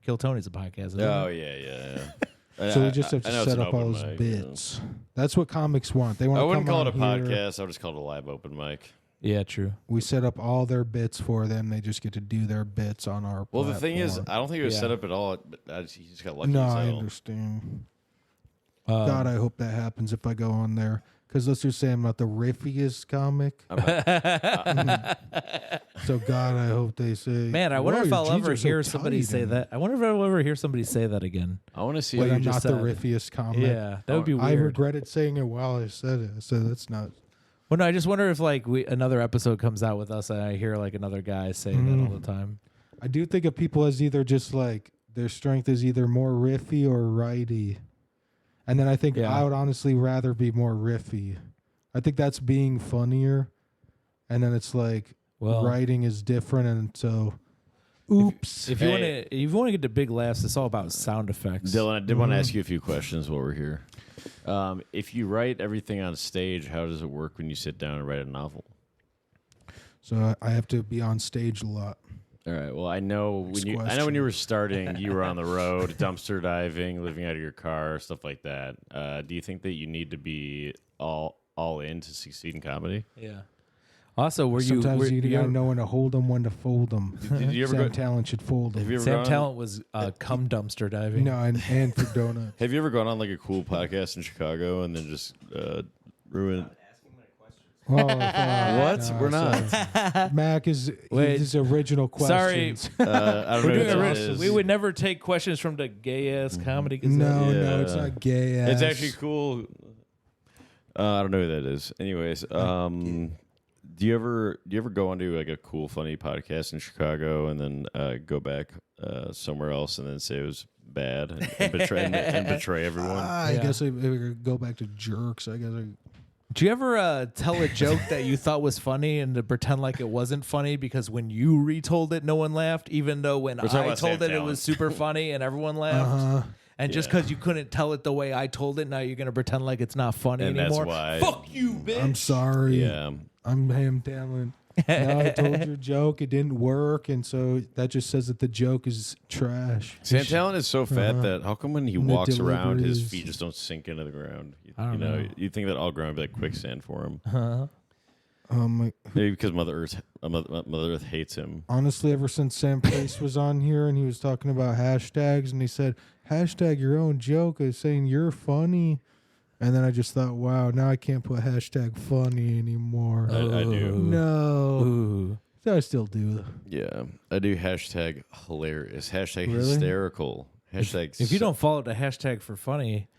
Kill Tony's a podcast. Isn't Oh, it? yeah. So we just have I know to it's set an up all open his mic, you know. bits. That's what comics want. They want I to wouldn't come call it a on here. podcast. I would just call it a live open mic. Yeah, true. We set up all their bits for them. They just get to do their bits on our Well, the thing is, platform. I don't think it was Yeah. set up at all. He just got lucky. No, as I hell. understand. God, I hope that happens if I go on there. Because let's just say I'm not the riffiest comic. So God, I hope they say. Man, I wonder "Whoa, if your I'll jeans ever are so hear somebody tight," say and- that. I wonder if I'll ever hear somebody say that again. I want to see. But you I'm just not the said. riffiest comic. Yeah, that would be I weird. regretted saying it while I said it. So that's not. Well, no, I just wonder if like another episode comes out with us and I hear like another guy say that all the time. I do think of people as either just like their strength is either more riffy or righty. And then I think Yeah. I would honestly rather be more riffy. I think that's being funnier. And then it's like Well, writing is different. And so, oops. if you want to get the big laughs, it's all about sound effects. Dylan, I did want to ask you a few questions while we're here. If you write everything on stage, how does it work when you sit down and write a novel? So I have to be on stage a lot. All right. Well, I know when you question. were starting, you were on the road, dumpster diving, living out of your car, stuff like that. Do you think that you need to be all in to succeed in comedy? Yeah. Also, were Sometimes you gotta ever- know when to hold them, when to fold them. Did you ever Sam go? Talent should fold them. Have you ever Sam gone? Talent was cum dumpster diving. No, and for donuts. Have you ever gone on like a cool podcast in Chicago and then just ruin? Oh, What? no, We're not. so Mac is Wait. his original Sorry. questions. I don't We're know doing what a that re- is. we would never take questions from the gay ass comedy. Gazette. No, Yeah. no, it's not gay ass. It's actually cool. I don't know who that is. Anyways, do you ever go onto like a cool, funny podcast in Chicago and then go back somewhere else and then say it was bad and betray everyone? I Yeah. guess I go back to jerks. I guess Do you ever tell a joke that you thought was funny and to pretend like it wasn't funny because when you retold it, no one laughed, even though when talking I about told Sam it, it Talent. was super funny and everyone laughed? And just Yeah. because you couldn't tell it the way I told it, now you're going to pretend like it's not funny And that's anymore? why- Fuck you, bitch. I'm sorry. Yeah. I'm Ham Talent. No, I told your joke. It didn't work, and so that just says that the joke is trash. Sam Talent is so fat that how come when he And the walks around, his deliveries. feet just don't sink into the ground? I don't you know, know. you think that all ground would be like quicksand for him. Maybe because Mother Earth hates him. Honestly, ever since Sam Price was on here and he was talking about hashtags, and he said hashtag your own joke, is saying you're funny. And then I just thought, wow, now I can't put hashtag funny anymore. I do. No. Ooh. So I still do. Yeah, I do. Hashtag hilarious. Hashtag Really? hysterical. Hashtag. If you don't follow the hashtag for funny,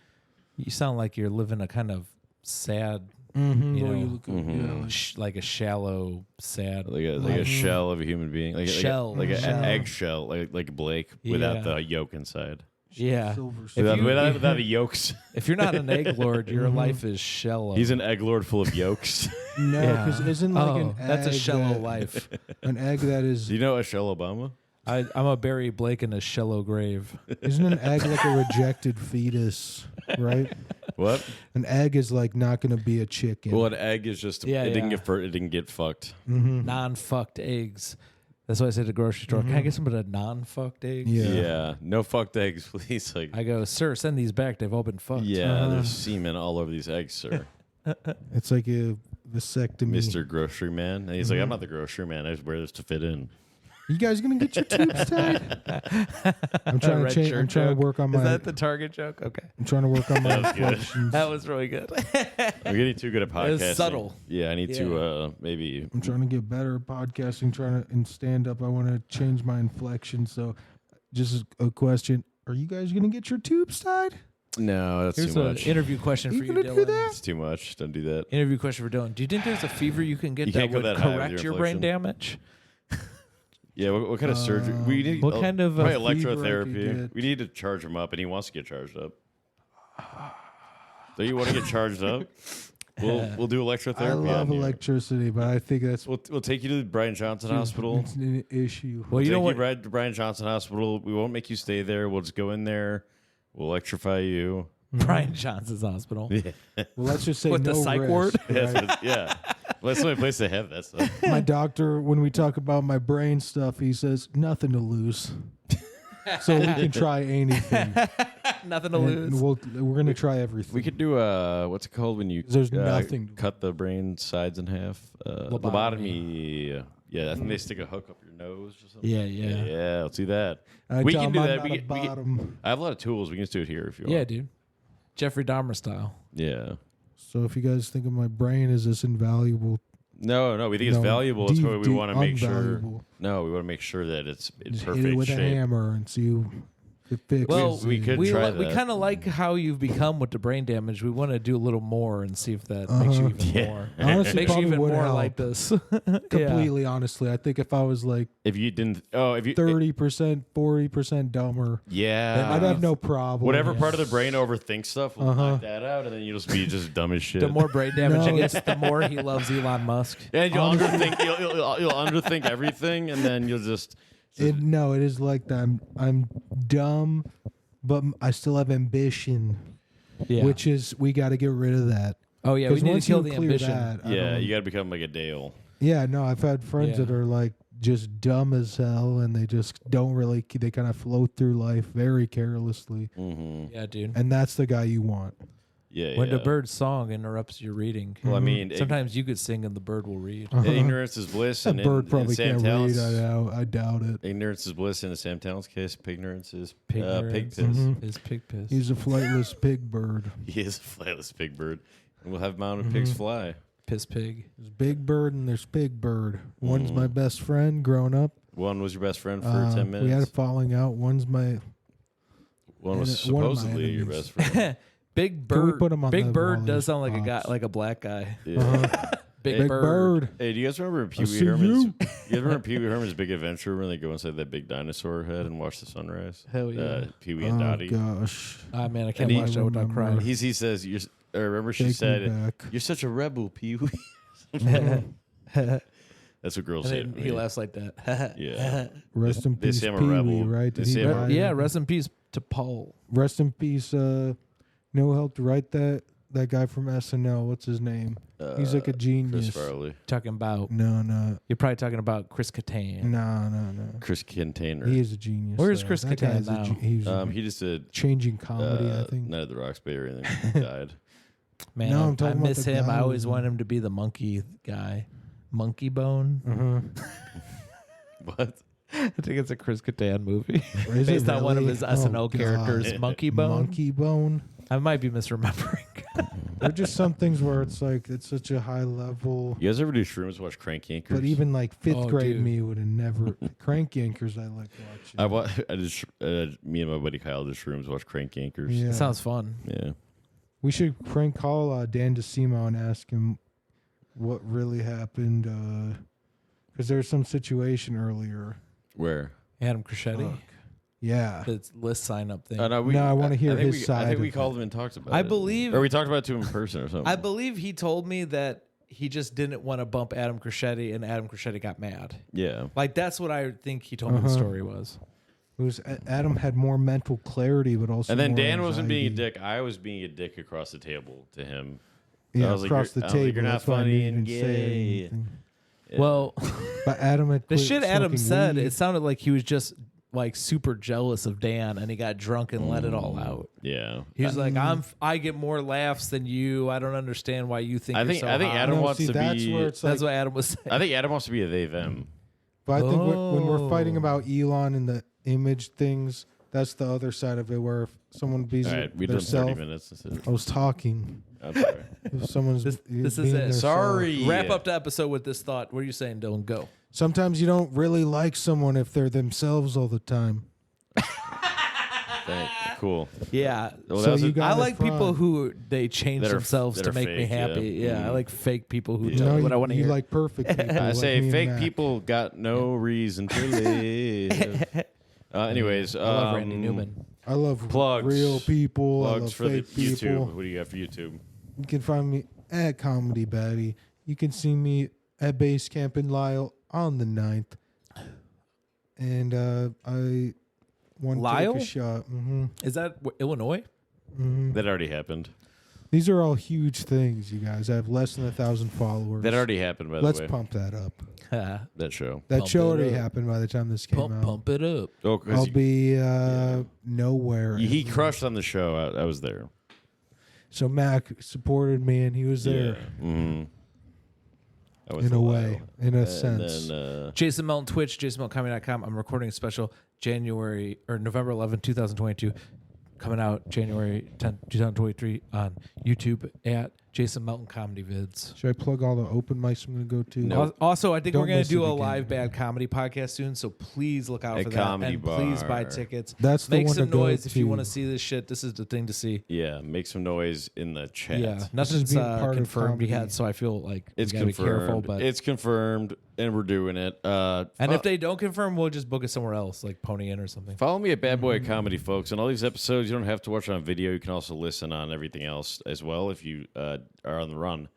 you sound like you're living a kind of sad, Mm-hmm. You Well, know, you look mhm. yeah, like a shallow, sad. like a shell of a human being, like Shell. like an Shell. eggshell, like Blake without Yeah. the yolk inside. Yeah. Silver If spoon. you- Without the yolks. If you're not an egg lord, your life is shallow. He's an egg lord full of yolks. No, because isn't like an egg that's a shallow that- life. An egg that is Do you know Michelle Obama? I'm a Barry Blake in a shallow grave. isn't an egg like a rejected fetus, right? What? An egg is like not going to be a chicken. Well, an egg is just Yeah, it didn't yeah. it didn't get fucked. Non-fucked eggs. That's why I said at the grocery store, can I get some of the non-fucked eggs? Yeah. No fucked eggs, please. Like, I go, sir, send these back. They've all been fucked. there's semen all over these eggs, sir. It's like a vasectomy. Mr. Grocery Man. And he's like, I'm not the grocery man. I just wear this to fit in. You guys gonna get your tubes tied? I'm trying to change. I'm trying to work on my. Is that the Target joke? Okay. I'm trying to work on my That was good. inflections. That was really good. I'm getting too good at podcasting. was subtle. Yeah, I need to maybe. I'm trying to get better at podcasting. Trying to in stand up. I want to change my inflection. So, just a question: are you guys gonna get your tubes tied? No, that's Here's too an much. interview question You for you, gonna do Dylan. that? It's too much. Don't do that. Interview question for Dylan. Do you think there's a fever you can get You that can't go would that high with correct your your brain inflection. damage? Yeah, what kind of surgery? We need What kind of, probably fever I could electrotherapy. get. We need to charge him up, and he wants to get charged up. Do you want to get charged up? We'll do electrotherapy. I love on you. electricity, but I think that's We'll take you to the Brian Johnson Hospital. It's an issue. Well, you Take know what? right to Brian Johnson Hospital. We won't make you stay there. We'll just go in there. We'll electrify you. Brian Johnson's hospital. Yeah, Well, let's just say What, the no psych risk, ward? right? yeah. Well, that's the only place they have that stuff. My doctor, when we talk about my brain stuff, he says nothing to lose. So we can try anything. Nothing to And lose. we're gonna try everything. We could do what's it called when you There's nothing to- cut the brain sides in half? Lobotomy. Yeah, I think they stick a hook up your nose or something. Yeah. Let's do that. I we tell can him do I'm that. not We a can, we can- bottom. I have a lot of tools. We can just do it here if you want. Yeah, dude. Jeffrey Dahmer style. Yeah. So if you guys think of my brain as this invaluable, No, we think it's no, valuable. That's why we deep, want to make sure. unvaluable, No, we want to make sure that it's in just hit perfect it with shape. a hammer and see if it fixes. Well, we could we try we that. kind of like how you've become with the brain damage. We want to do a little more and see if that makes you even Yeah. more. Honestly, Makes you probably even would more help. like this. completely honestly, I think if I was like If you didn't, if you 30%, 40% dumber, yeah, I'd have no problem. whatever part of the brain overthinks stuff, we'll Uh-huh. knock that out, and then you'll just be just dumb as shit. The more brain damage No, he gets, the more he loves Elon Musk. and you'll underthink. You'll underthink everything, and then you'll just. It is like that. I'm dumb, but I still have ambition, Yeah. which is we got to get rid of that. Oh yeah, we 'Cause need to once kill you the clear ambition. that, I Yeah, don't- you got to become like a Dale. Yeah, no, I've had friends Yeah. that are like just dumb as hell, and they just don't really. They kind of float through life very carelessly, Mm-hmm. Yeah, dude. and that's the guy you want. Yeah, When yeah. the bird's song interrupts your reading, Well, I mean, sometimes you could sing and the bird will read. ignorance is bliss, That and bird in probably Sam can't Talent's, read. I doubt it. ignorance is bliss. In Sam Talent's case, pignorance is pig Pignorance. piss. Is pig piss. He's a flightless pig bird. He is a flightless pig bird, and we'll have mounted pigs fly. Piss pig. There's big bird and there's pig bird. One's my best friend growing up. One was your best friend for 10 minutes. We had a falling out. One's my. One was one of my supposedly your enemies. best friend. Big Can we bird. put him on Big the bird wall does as sound like a guy, pops? like a black guy. Yeah. Big, Big bird. bird. Hey, do you guys remember Pee see Wee Herman's? you. You remember Pee Wee Herman's Big Adventure when they go inside that big dinosaur head and watch the sunrise? Hell yeah. Pee Wee and Dottie. Gosh. Ah man, I can't And he- watch that without remember. crying. He says, I remember she Take me said, back. "You're such a rebel, Pee Wee." and That's what girls say. then to he me. laughs like that. Yeah. Rest in They peace, say I'm a Pee Wee, rebel. right? They Did he say I'm a- die? Yeah, rest in peace to Paul. Rest in peace. You know who helped write that? That guy from SNL. What's his name? He's like a Chris genius. Farley, Talking about No. you're probably talking about Chris Kattan. No. Chris Container. He is a genius. Where's though. Chris That Kattan guy's a now? He's He just did changing comedy, I think. Night at the Roxbury or anything. He died. Man, No, I'm I talking about miss the him. guy I who always was want him to be the monkey guy. Monkey Bone. What? I think it's a Chris Kattan movie. Is it Based on one of really? his Oh, SNL God. characters, Monkey Bone. Monkey Bone. I might be misremembering. There are just some things where it's like it's such a high level. You guys ever do shrooms? Watch Crank Yankers? But even like fifth Oh, grade dude. me would have never. Crank Yankers, I like watching. I just me and my buddy Kyle did shrooms. Watch Crank Yankers. Yeah. It sounds fun. Yeah. We should call Dan DeSimo and ask him what really happened. Because there was some situation earlier. Where? Adam Crescetti. Fuck. Yeah. the list sign up thing. No, I wanna hear his side I think of we it. called him and talked about it. I believe- Or we talked about it to him in person or something. I believe he told me that he just didn't want to bump Adam Crescetti, and Adam Crescetti got mad. Yeah. Like, that's what I think he told me the story was. It was Adam had more mental clarity, but also. And then more Dan wasn't being a anxiety. dick. I was being a dick across the table to him. Yeah, I was like, across you're- the I was like, table. you're not That's why I funny didn't and even say gay. anything. Yeah. Well, But Adam had the quit shit Adam smoking said, weed. it sounded like he was just like super jealous of Dan, and he got drunk and let it all out. Yeah. He was like, I get more laughs than you. I don't understand why you think I you're think so I think hot." Adam No, wants see, to that's be. where it's That's like, what Adam was saying. I think Adam wants to be a they them. but I think when we're fighting Oh. about Elon and the image things, that's the other side of it. Where if someone be All right, we done 30 themselves, minutes. This is- I was talking. I'm sorry. If someone's This being is it. their Sorry. self. Wrap up the episode with this thought. What are you saying, Dylan? Go. Sometimes you don't really like someone if they're themselves all the time. Cool. Yeah. Well, So that was you a- got I in like front. people who they change That are- themselves that to are make me fake, yeah. happy. Yeah, I Mhm. like fake people who You tell know, me what I want to you hear. like perfect people. I like say me and fake Matt. people got no reason to live. Anyways, I love Randy Newman. I love Plugs. real people. I Plugs love for the fake people. YouTube. What do you got for YouTube? You can find me at Comedy Batty. You can see me at Base Camp in Lyle on the 9th. And I want to Lyle? take a shot. Is that Illinois? That already happened. These are all huge things, you guys. I have less than 1,000 followers. That already happened, by Let's the way. pump that up. That show. That Pump show it already up. happened by the time this came out. Pump it up. Oh, 'cause I'll be nowhere. he crushed on the show. I was there. So Mac supported me, and he was there Yeah. Mm-hmm. I was in a the way, Lyle. in a And sense. then, Jason Melton Twitch, jasonmeltoncomedy.com. I'm recording a special November 11, 2022, coming out January 10, 2023 on YouTube at Jason Melton Comedy Vids. Should I plug all the open mics I'm going to go to? No. Also, I think Don't we're going miss to do it a again. live bad comedy podcast soon, so please look out A for that. comedy And please buy bar. tickets. That's the Make one some to go noise if you to. want to see this shit. This is the thing to see. yeah, make some noise in the chat. Yeah, nothing's being part of confirmed comedy. yet, so I feel like It's we gotta confirmed. be careful. But It's confirmed, and we're doing it. and if they don't confirm, we'll just book it somewhere else, like Pony Inn or something. follow me at Bad Boy Comedy, folks. And all these episodes, you don't have to watch on video. You can also listen on everything else as well if you are on the run.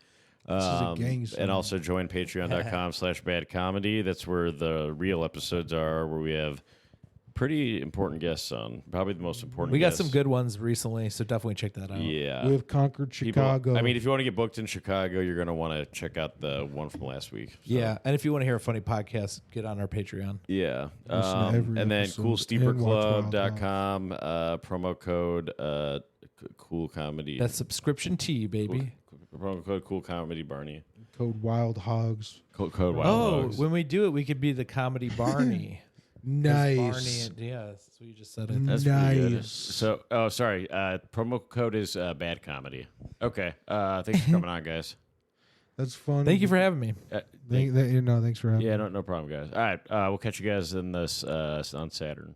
is a gang And sign. also join patreon.com/badcomedy. That's where the real episodes are, where we have pretty important guests on. Probably the most important We got guests. some good ones recently, so definitely check that out. Yeah. We have conquered People- Chicago. I mean, if you want to get booked in Chicago, you're going to want to check out the one from last week. So, Yeah, and if you want to hear a funny podcast, get on our Patreon. Yeah. Listen to every And then episode and watch Wild coolsteeperclub.com, promo code cool comedy. That's subscription tea, baby. Promo code cool comedy Barney. Code Wild Hogs. Code Wild Oh, Hogs. when we do it, we could be the comedy Barney. 'Cause Nice. Barney, yeah, that's what you just said. It. That's pretty good. Nice. So, sorry. Promo code is bad comedy. Okay. Thanks for coming on, guys. That's fun. Thank you for having me. Thanks for having me. Yeah, no problem, guys. All right. We'll catch you guys in this on Saturn.